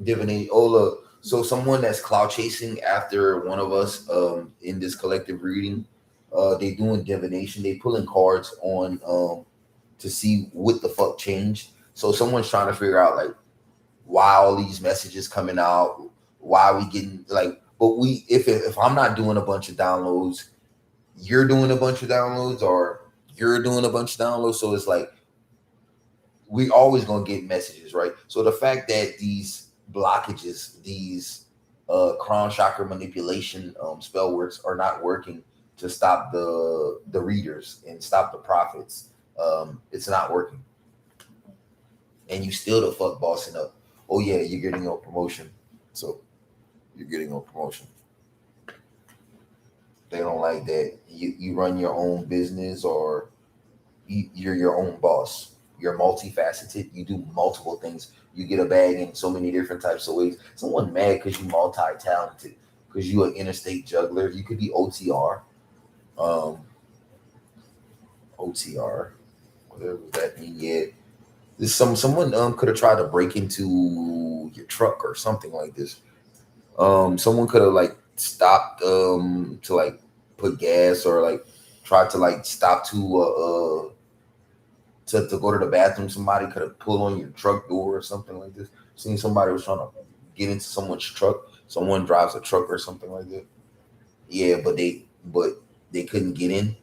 S1: Divinate. Oh look. So someone that's cloud chasing after one of us in this collective reading, they doing divination. They pulling cards on to see what the fuck changed. So someone's trying to figure out like why all these messages coming out, why we getting like, but we if I'm not doing a bunch of downloads, you're doing a bunch of downloads, or you're doing a bunch of downloads. So it's like we always gonna get messages, right? So the fact that these blockages, these crown chakra manipulation spell works are not working to stop the readers and stop the prophets. It's not working, and you still the fuck bossing up. Oh yeah, you're getting a promotion, so you're getting a promotion. They don't like that. You run your own business, or you're your own boss. You're multifaceted. You do multiple things. You get a bag in so many different types of ways. Someone mad because you multi-talented, because you an interstate juggler. You could be OTR. Um, OTR. Whatever that mean. Yeah. This someone could have tried to break into your truck or something like this. Someone could have like stopped to like put gas, or like tried to like stop to go to the bathroom. Somebody could have pulled on your truck door or something like this. Seen somebody was trying to get into someone's truck. Someone drives a truck or something like that. Yeah, but they couldn't get in.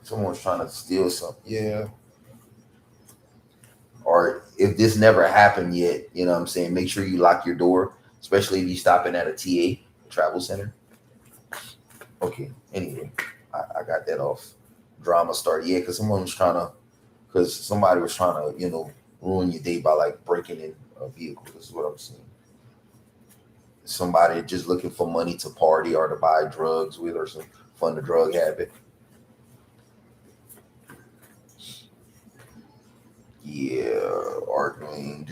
S1: Someone's trying to steal something. Yeah. Or if this never happened yet, you know what I'm saying, make sure you lock your door, especially if you stopping at a TA, travel center. Okay. Anyway, I got that off. Drama started. Yeah, because somebody was trying to, ruin your day by like breaking in a vehicle. This is what I'm saying. Somebody just looking for money to party or to buy drugs with, or some fun the drug habit. Yeah, arguing.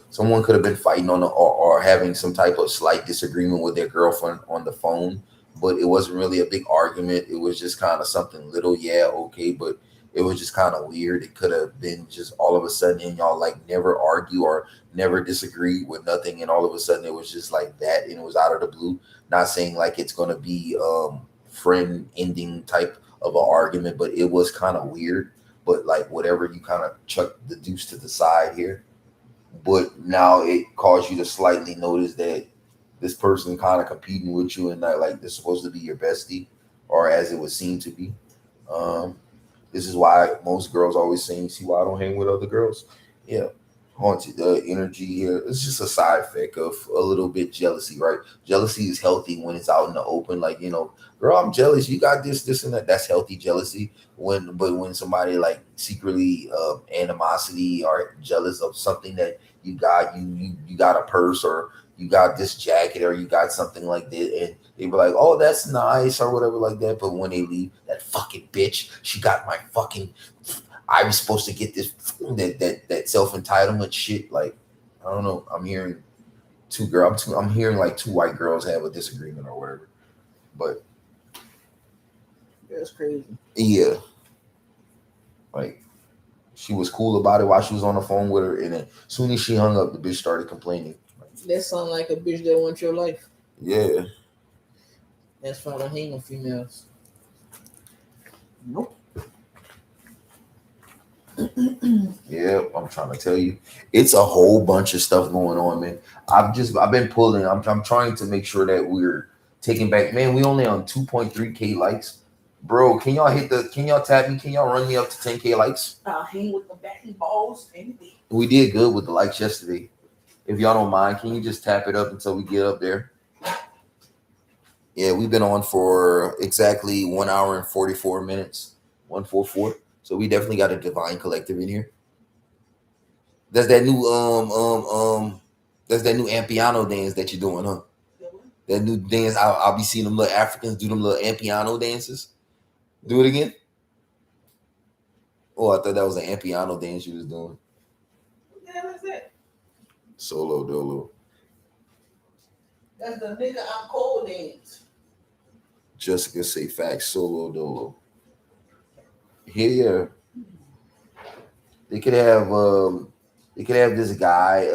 S1: Someone could have been fighting or having some type of slight disagreement with their girlfriend on the phone, but it wasn't really a big argument. It was just kind of something little. Yeah, okay, but it was just kind of weird. It could have been just all of a sudden, and y'all like never argue or never disagree with nothing, and all of a sudden it was just like that, and it was out of the blue. Not saying like it's gonna be friend ending type of an argument, but it was kind of weird. But like whatever, you kind of chuck the deuce to the side here. But now it caused you to slightly notice that this person kind of competing with you, and not like they're supposed to be your bestie, or as it would seem to be. Um, this is why most girls always saying, "See why I don't hang with other girls?" Yeah, haunted energy here. It's just a side effect of a little bit jealousy, right? Jealousy is healthy when it's out in the open. Like, girl, I'm jealous. You got this, and that. That's healthy jealousy. But when somebody like secretly animosity or jealous of something that you got, you got a purse, or you got this jacket, or you got something like that, and they were like, "Oh, that's nice," or whatever like that. But when they leave, that fucking bitch, she got my fucking. I was supposed to get this that self entitlement shit. Like, I don't know. I'm hearing I'm hearing like two white girls have a disagreement or whatever. But
S2: That's crazy.
S1: yeah, like she was cool about it while she was on the phone with her, and then as soon as she hung up, the bitch started complaining.
S2: That sound like a bitch that wants your life.
S1: Yeah.
S2: That's why I don't hang with females. Nope.
S1: Yeah, I'm trying to tell you, it's a whole bunch of stuff going on, man. I've been pulling. I'm trying to make sure that we're taking back. Man, we only on 2.3K likes, bro. Can y'all tap me? Can y'all run me up to 10K likes?
S2: I'll hang with the batting balls anything.
S1: We did good with the likes yesterday. If y'all don't mind, can you just tap it up until we get up there? Yeah, we've been on for exactly 1 hour and 44 minutes. 144. So we definitely got a divine collective in here. That's that new that's that new Ampiano dance that you're doing, huh? That new dance. I'll be seeing them little Africans do them little Ampiano dances. Do it again. Oh, I thought that was an Ampiano dance you was doing.
S2: What the hell is that?
S1: Solo dolo.
S2: That's the nigga I'm cold dance.
S1: Jessica say facts. Solo dolo. Here, they could have this guy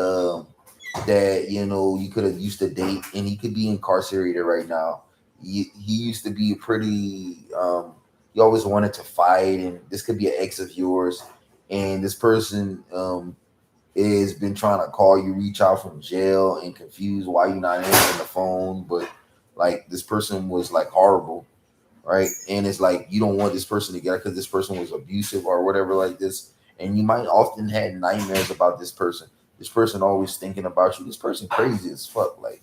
S1: that you could have used to date, and he could be incarcerated right now. He used to be pretty he always wanted to fight, and this could be an ex of yours, and this person has been trying to call you, reach out from jail, and confused why you're not answering the phone. But like, this person was like horrible, right? And it's like you don't want this person to get because this person was abusive or whatever like this, and you might often had nightmares about this person. This person always thinking about you. This person crazy as fuck. Like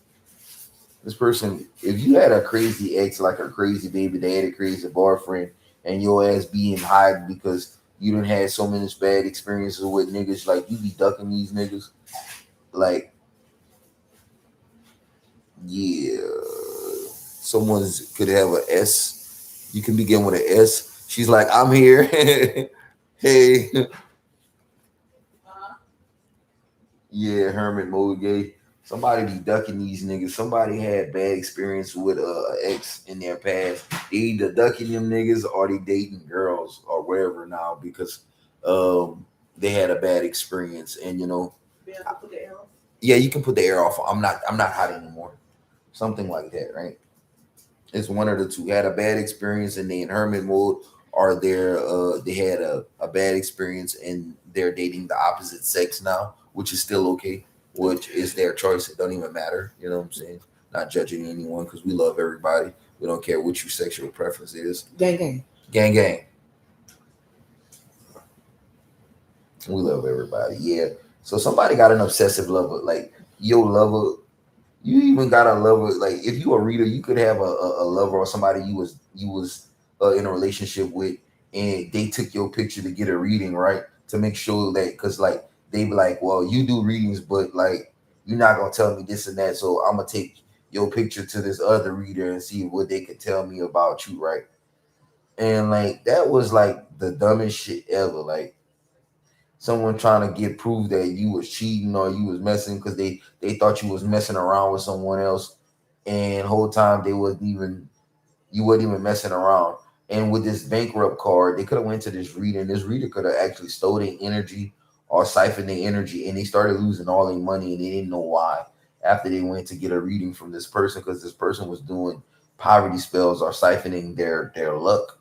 S1: this person, if you had a crazy ex, like a crazy baby daddy, a crazy boyfriend, and your ass being hiding because you done had so many bad experiences with niggas, like you be ducking these niggas. Like, yeah, someone's could have a S. You can begin with an S. She's like, I'm here. Hey, yeah, Hermit mode gay. Somebody be ducking these niggas. Somebody had bad experience with ex in their past. They either ducking them niggas or they dating girls or whatever now because they had a bad experience. And yeah, you can put the air off. I'm not hot anymore. Something like that, right? It's one of the two. Had a bad experience and they in hermit mode, or they had a bad experience and they're dating the opposite sex now, which is still okay, which is their choice. It don't even matter. You know what I'm saying? Not judging anyone because we love everybody. We don't care what your sexual preference is.
S2: Gang, gang.
S1: Gang, gang. We love everybody. Yeah. So somebody got an obsessive lover, like your lover. You even got a lover. Like if you a reader, you could have a lover or somebody you was in a relationship with, and they took your picture to get a reading, right? To make sure that because like they be like, well, you do readings, but like you're not gonna tell me this and that, so I'm gonna take your picture to this other reader and see what they could tell me about you, right? And like that was like the dumbest shit ever. Like someone trying to get proof that you was cheating or you was messing because they thought you was messing around with someone else, and whole time they wasn't even you wasn't even messing around. And with this bankrupt card, they could have went to this reader, and this reader could have actually stole their energy or siphoned their energy, and they started losing all their money, and they didn't know why. After they went to get a reading from this person, because this person was doing poverty spells or siphoning their luck.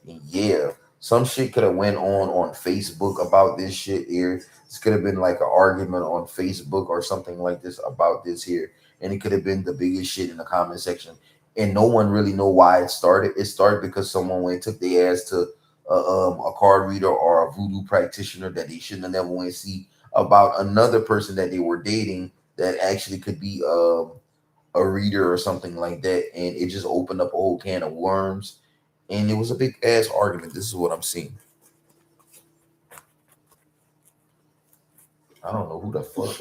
S1: Yeah, some shit could have went on Facebook about this shit here. This could have been like an argument on Facebook or something like this about this here, and it could have been the biggest shit in the comment section. And no one really know why it started. It started because someone went took their ass to a card reader or a voodoo practitioner that they shouldn't have never went to see about another person that they were dating that actually could be a reader or something like that, and it just opened up a whole can of worms, and it was a big ass argument. This is what I'm seeing. I don't know who the fuck.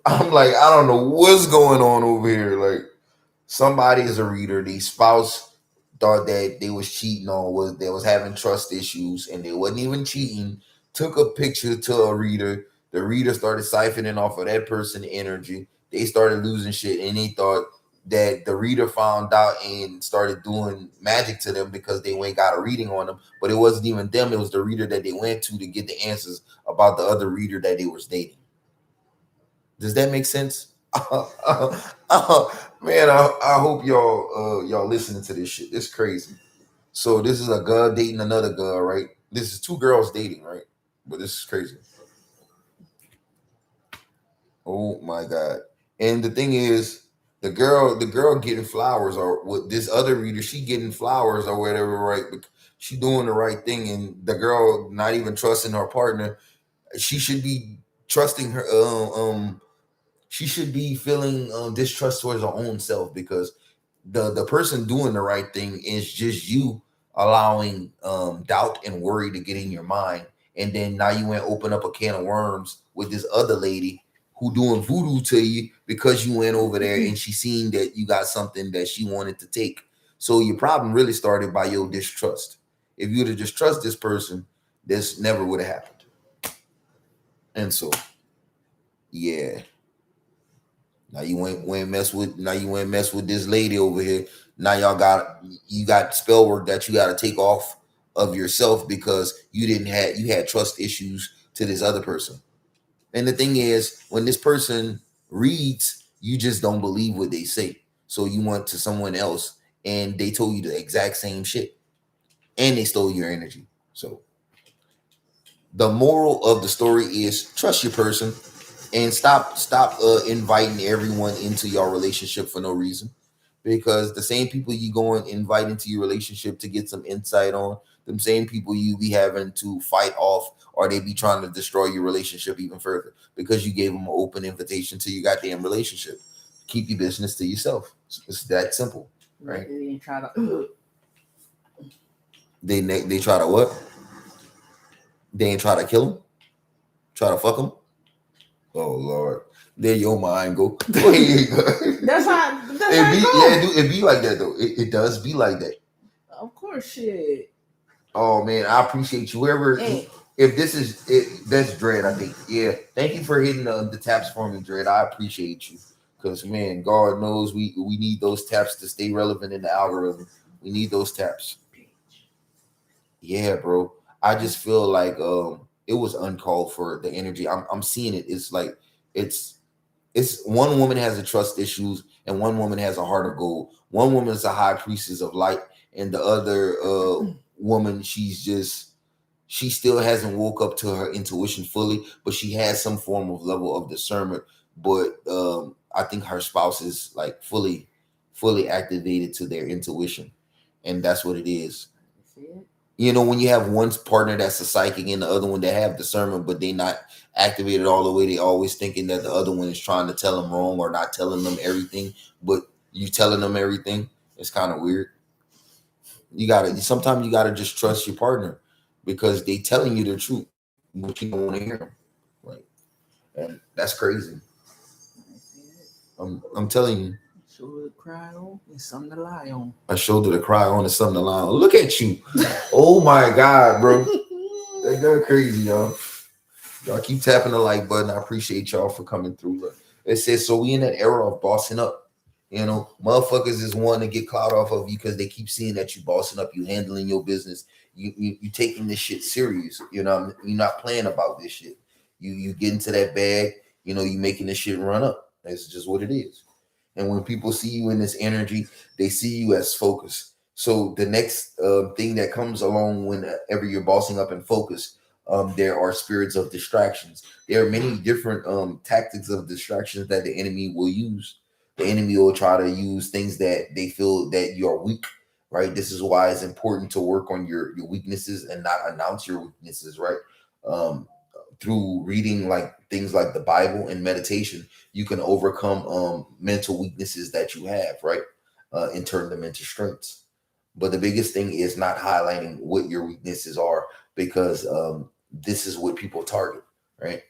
S1: I'm like, I don't know what's going on over here. Like, somebody is a reader. The spouse thought that they was cheating or was they was having trust issues, and they wasn't even cheating. Took a picture to a reader. The reader started siphoning off of that person energy. They started losing shit, and they thought that the reader found out and started doing magic to them because they went got a reading on them. But it wasn't even them. It was the reader that they went to get the answers about the other reader that they was dating. Does that make sense? Man, I hope y'all listening to this shit. It's crazy. So this is a girl dating another girl, right? This is two girls dating, right? But this is crazy. Oh my god! And the thing is, the girl getting flowers, or what this other reader, she getting flowers or whatever, right? She doing the right thing, and the girl not even trusting her partner. She should be trusting her. She should be feeling distrust towards her own self because the person doing the right thing is just you allowing doubt and worry to get in your mind, and then now you went open up a can of worms with this other lady who doing voodoo to you because you went over there and she seen that you got something that she wanted to take. So your problem really started by your distrust. If you would have just trust this person, this never would have happened. And so yeah, now you went mess with this lady over here. Now you got spell work that you got to take off of yourself because you had trust issues to this other person. And the thing is, when this person reads, you just don't believe what they say. So you went to someone else and they told you the exact same shit and they stole your energy. So the moral of the story is trust your person and stop inviting everyone into your relationship for no reason, because the same people you go and invite into your relationship to get some insight on, them same people you be having to fight off, or they be trying to destroy your relationship even further because you gave them an open invitation to your goddamn relationship. Keep your business to yourself. It's that simple, right?
S2: They didn't try to.
S1: They try to what? They ain't try to kill him. Try to fuck him. Oh Lord, there your mind go.
S2: That's how. That's how it go.
S1: Yeah, it be like that though. It does be like that.
S2: Of course, shit.
S1: Oh man, I appreciate you. Whoever, if this is it, that's Dread. I think. Yeah, thank you for hitting the taps for me, Dread. I appreciate you. Because man, God knows we need those taps to stay relevant in the algorithm. We need those taps. Yeah, bro. I just feel like it was uncalled for the energy. I'm seeing it. It's like it's one woman has a trust issues and one woman has a heart of gold. One woman is a high priestess of light, and the other woman, she still hasn't woke up to her intuition fully, but she has some form of level of discernment. But I think her spouse is like fully activated to their intuition, and that's what it is. You know, when you have one partner that's a psychic and the other one that have discernment, but they not activated all the way, they always thinking that the other one is trying to tell them wrong or not telling them everything, but you telling them everything. It's kind of weird. Sometimes you gotta just trust your partner because they telling you the truth, but you don't want to hear them. Right. And that's crazy. I'm telling you.
S2: Shoulder to cry on and something to lie on.
S1: A shoulder to cry on and something to lie on. Look at you. Oh my God, bro. They go crazy, y'all. Y'all keep tapping the like button. I appreciate y'all for coming through. Look, it says, so we in that era of bossing up. You know, motherfuckers is one to get clout off of you because they keep seeing that you bossing up, you handling your business, you taking this shit serious. You know, you're not playing about this shit. You get into that bag, you know, you making this shit run up. That's just what it is. And when people see you in this energy, they see you as focus. So the next thing that comes along whenever you're bossing up and focus, there are spirits of distractions. There are many different tactics of distractions that the enemy will use. The enemy will try to use things that they feel that you're weak, right? This is why it's important to work on your weaknesses and not announce your weaknesses, right? Through reading like things like the Bible and meditation, you can overcome mental weaknesses that you have, right? And turn them into strengths. But the biggest thing is not highlighting what your weaknesses are because this is what people target, right?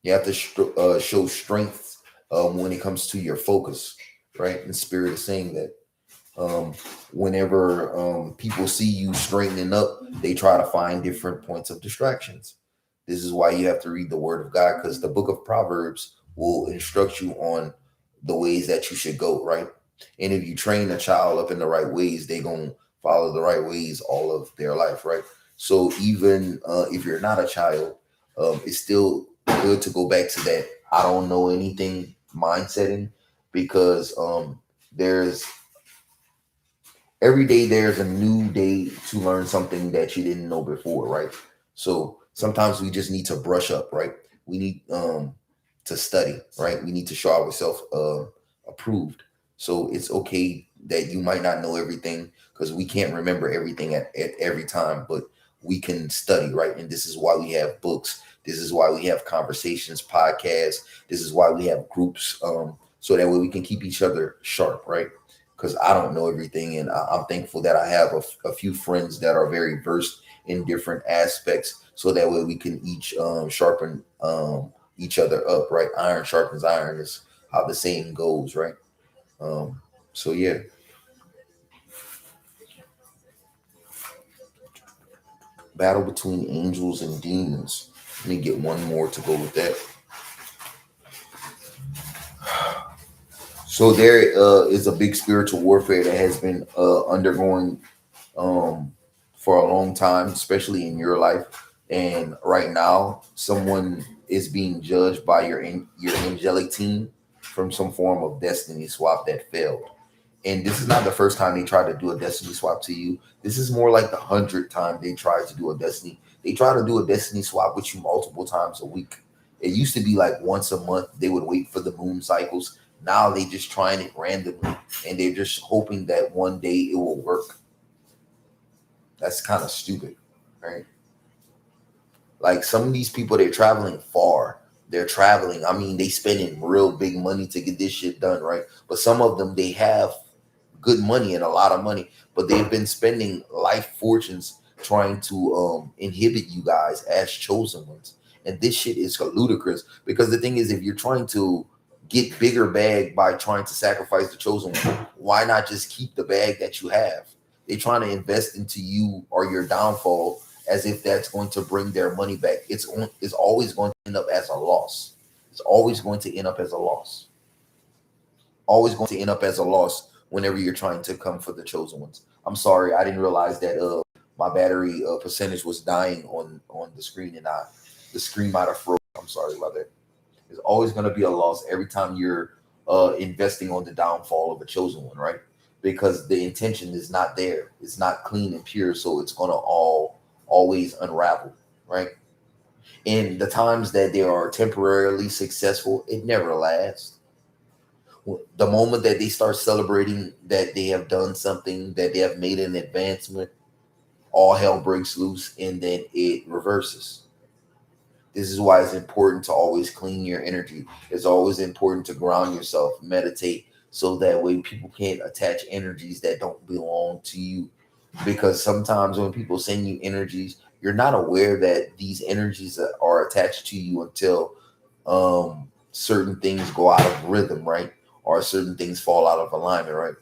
S1: You have to show strength when it comes to your focus, right? And Spirit is saying that whenever people see you straightening up, they try to find different points of distractions. This is why you have to read the Word of God, because the book of Proverbs will instruct you on the ways that you should go, right? And if you train a child up in the right ways, they're going to follow the right ways all of their life, right? So even if you're not a child, it's still good to go back to that I don't know anything mindsetting, because there's every day there's a new day to learn something that you didn't know before, right? So sometimes we just need to brush up, right? We need to study, right? We need to show ourselves approved. So it's okay that you might not know everything, because we can't remember everything at every time, but we can study, right? And this is why we have books. This is why we have conversations, podcasts. This is why we have groups, so that way we can keep each other sharp, right? Because I don't know everything, and I'm thankful that I have a few friends that are very versed in different aspects, so that way we can each sharpen each other up, right? Iron sharpens iron is how the saying goes, right? So yeah. Battle between angels and demons. Let me get one more to go with that. So there is a big spiritual warfare that has been undergoing for a long time, especially in your life. And right now, someone is being judged by your angelic team from some form of destiny swap that failed. And this is not the first time they tried to do a destiny swap to you. This is more like the 100th time they tried to do a destiny. They try to do a destiny swap with you multiple times a week. It used to be like once a month. They would wait for the moon cycles. Now they just trying it randomly, and they're just hoping that one day it will work. That's kind of stupid, right? Like some of these people, they're traveling far. They're traveling. I mean, they spending real big money to get this shit done, right? But some of them, they have good money and a lot of money, but they've been spending life fortunes trying to inhibit you guys as chosen ones. And this shit is ludicrous because the thing is, if you're trying to get bigger bag by trying to sacrifice the chosen one, why not just keep the bag that you have? They're trying to invest into you or your downfall as if that's going to bring their money back. It's always going to end up as a loss. It's always going to end up as a loss. Always going to end up as a loss whenever you're trying to come for the chosen ones. I'm sorry, I didn't realize that my battery percentage was dying on the screen, and the screen might have froze. I'm sorry about that. There's always going to be a loss every time you're investing on the downfall of a chosen one, right? Because the intention is not there. It's not clean and pure, so it's going to always unravel, right? In the times that they are temporarily successful, it never lasts. The moment that they start celebrating that they have done something, that they have made an advancement, all hell breaks loose and then it reverses. This is why it's important to always clean your energy. It's always important to ground yourself, meditate, so that way people can't attach energies that don't belong to you. Because sometimes when people send you energies, you're not aware that these energies are attached to you until certain things go out of rhythm, right? Or certain things fall out of alignment, right?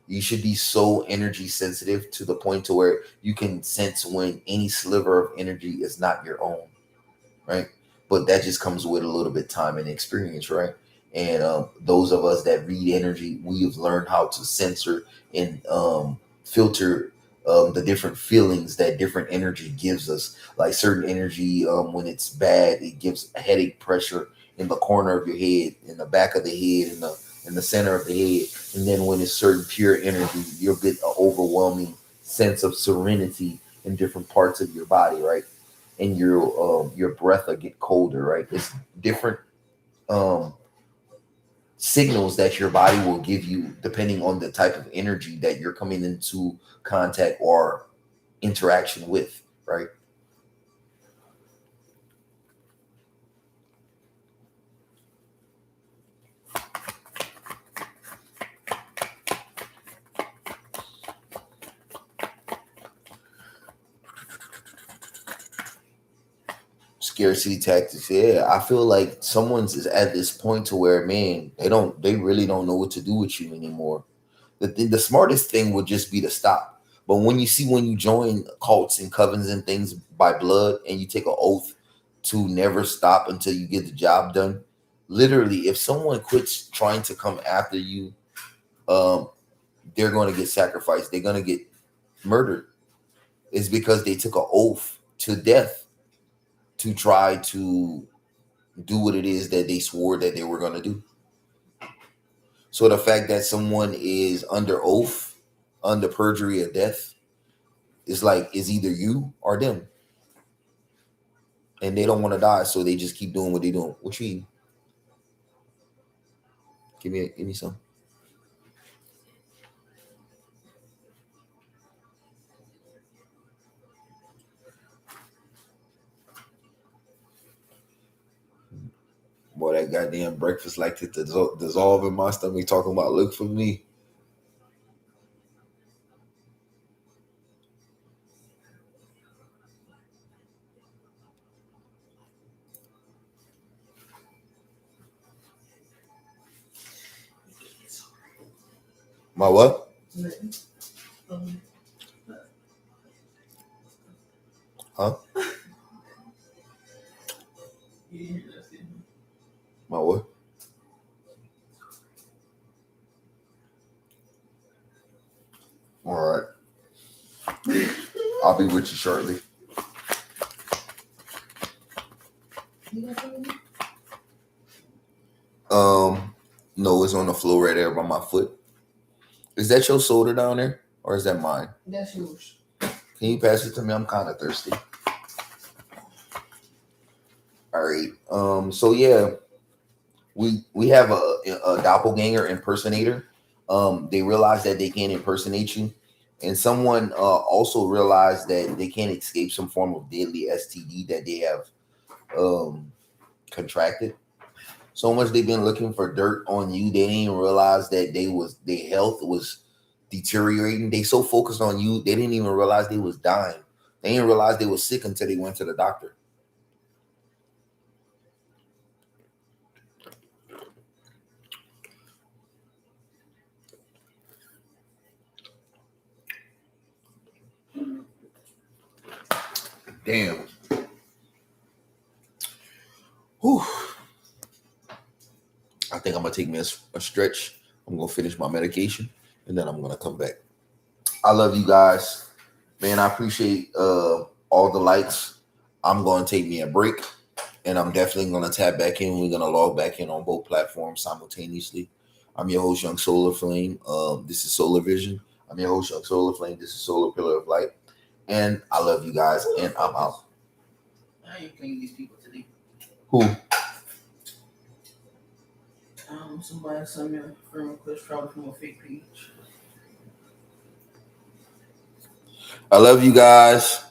S1: You should be so energy sensitive to the point to where you can sense when any sliver of energy is not your own, right? But that just comes with a little bit time and experience, right? And those of us that read energy, we have learned how to censor and filter the different feelings that different energy gives us. Like certain energy, when it's bad, it gives headache pressure in the corner of your head, in the back of the head, in the center of the head. And then when it's certain pure energy, you'll get an overwhelming sense of serenity in different parts of your body, right? And your breath will get colder, right? It's different um, signals that your body will give you depending on the type of energy that you're coming into contact or interaction with, right? Scarcity tactics. Yeah, I feel like someone's is at this point to where, man, they really don't know what to do with you anymore. The smartest thing would just be to stop. But when you join cults and covens and things by blood and you take an oath to never stop until you get the job done, literally, if someone quits trying to come after you, um, they're going to get sacrificed. They're going to get murdered. It's because they took an oath to death to try to do what it is that they swore that they were going to do. So the fact that someone is under oath, under perjury of death, it's like it's either you or them, and they don't want to die, so they just keep doing what they're doing. What you eating? Give me some. Boy, that goddamn breakfast like to dissolve in my stomach. Talking about look for me. My what? Huh? My what? All right. I'll be with you shortly. Um, no, it's on the floor right there by my foot. Is that your soda down there, or is that mine?
S2: That's yours.
S1: Can you pass it to me? I'm kind of thirsty. All right. So yeah, we have a doppelganger impersonator. They realize that they can't impersonate you, And someone also realized that they can't escape some form of deadly STD that they have contracted. So much they've been looking for dirt on you, they didn't even realize that their health was deteriorating. They so focused on you, they didn't even realize they was dying. They didn't realize they was sick until they went to the doctor. Damn. Whew. I think I'm gonna take me a stretch. I'm gonna finish my medication and then I'm gonna come back. I love you guys, man. I appreciate all the likes. I'm gonna take me a break, and I'm definitely gonna tap back in. We're gonna log back in on both platforms simultaneously. I'm your host, Young Solar Flame. This is Solar Vision. I'm your host, Young Solar Flame. This is Solar Pillar of Light, and I love you guys. And I'm out.
S2: I ain't playing these people today.
S1: Who?
S2: Somebody sent me a friend request probably from a fake page.
S1: I love you guys.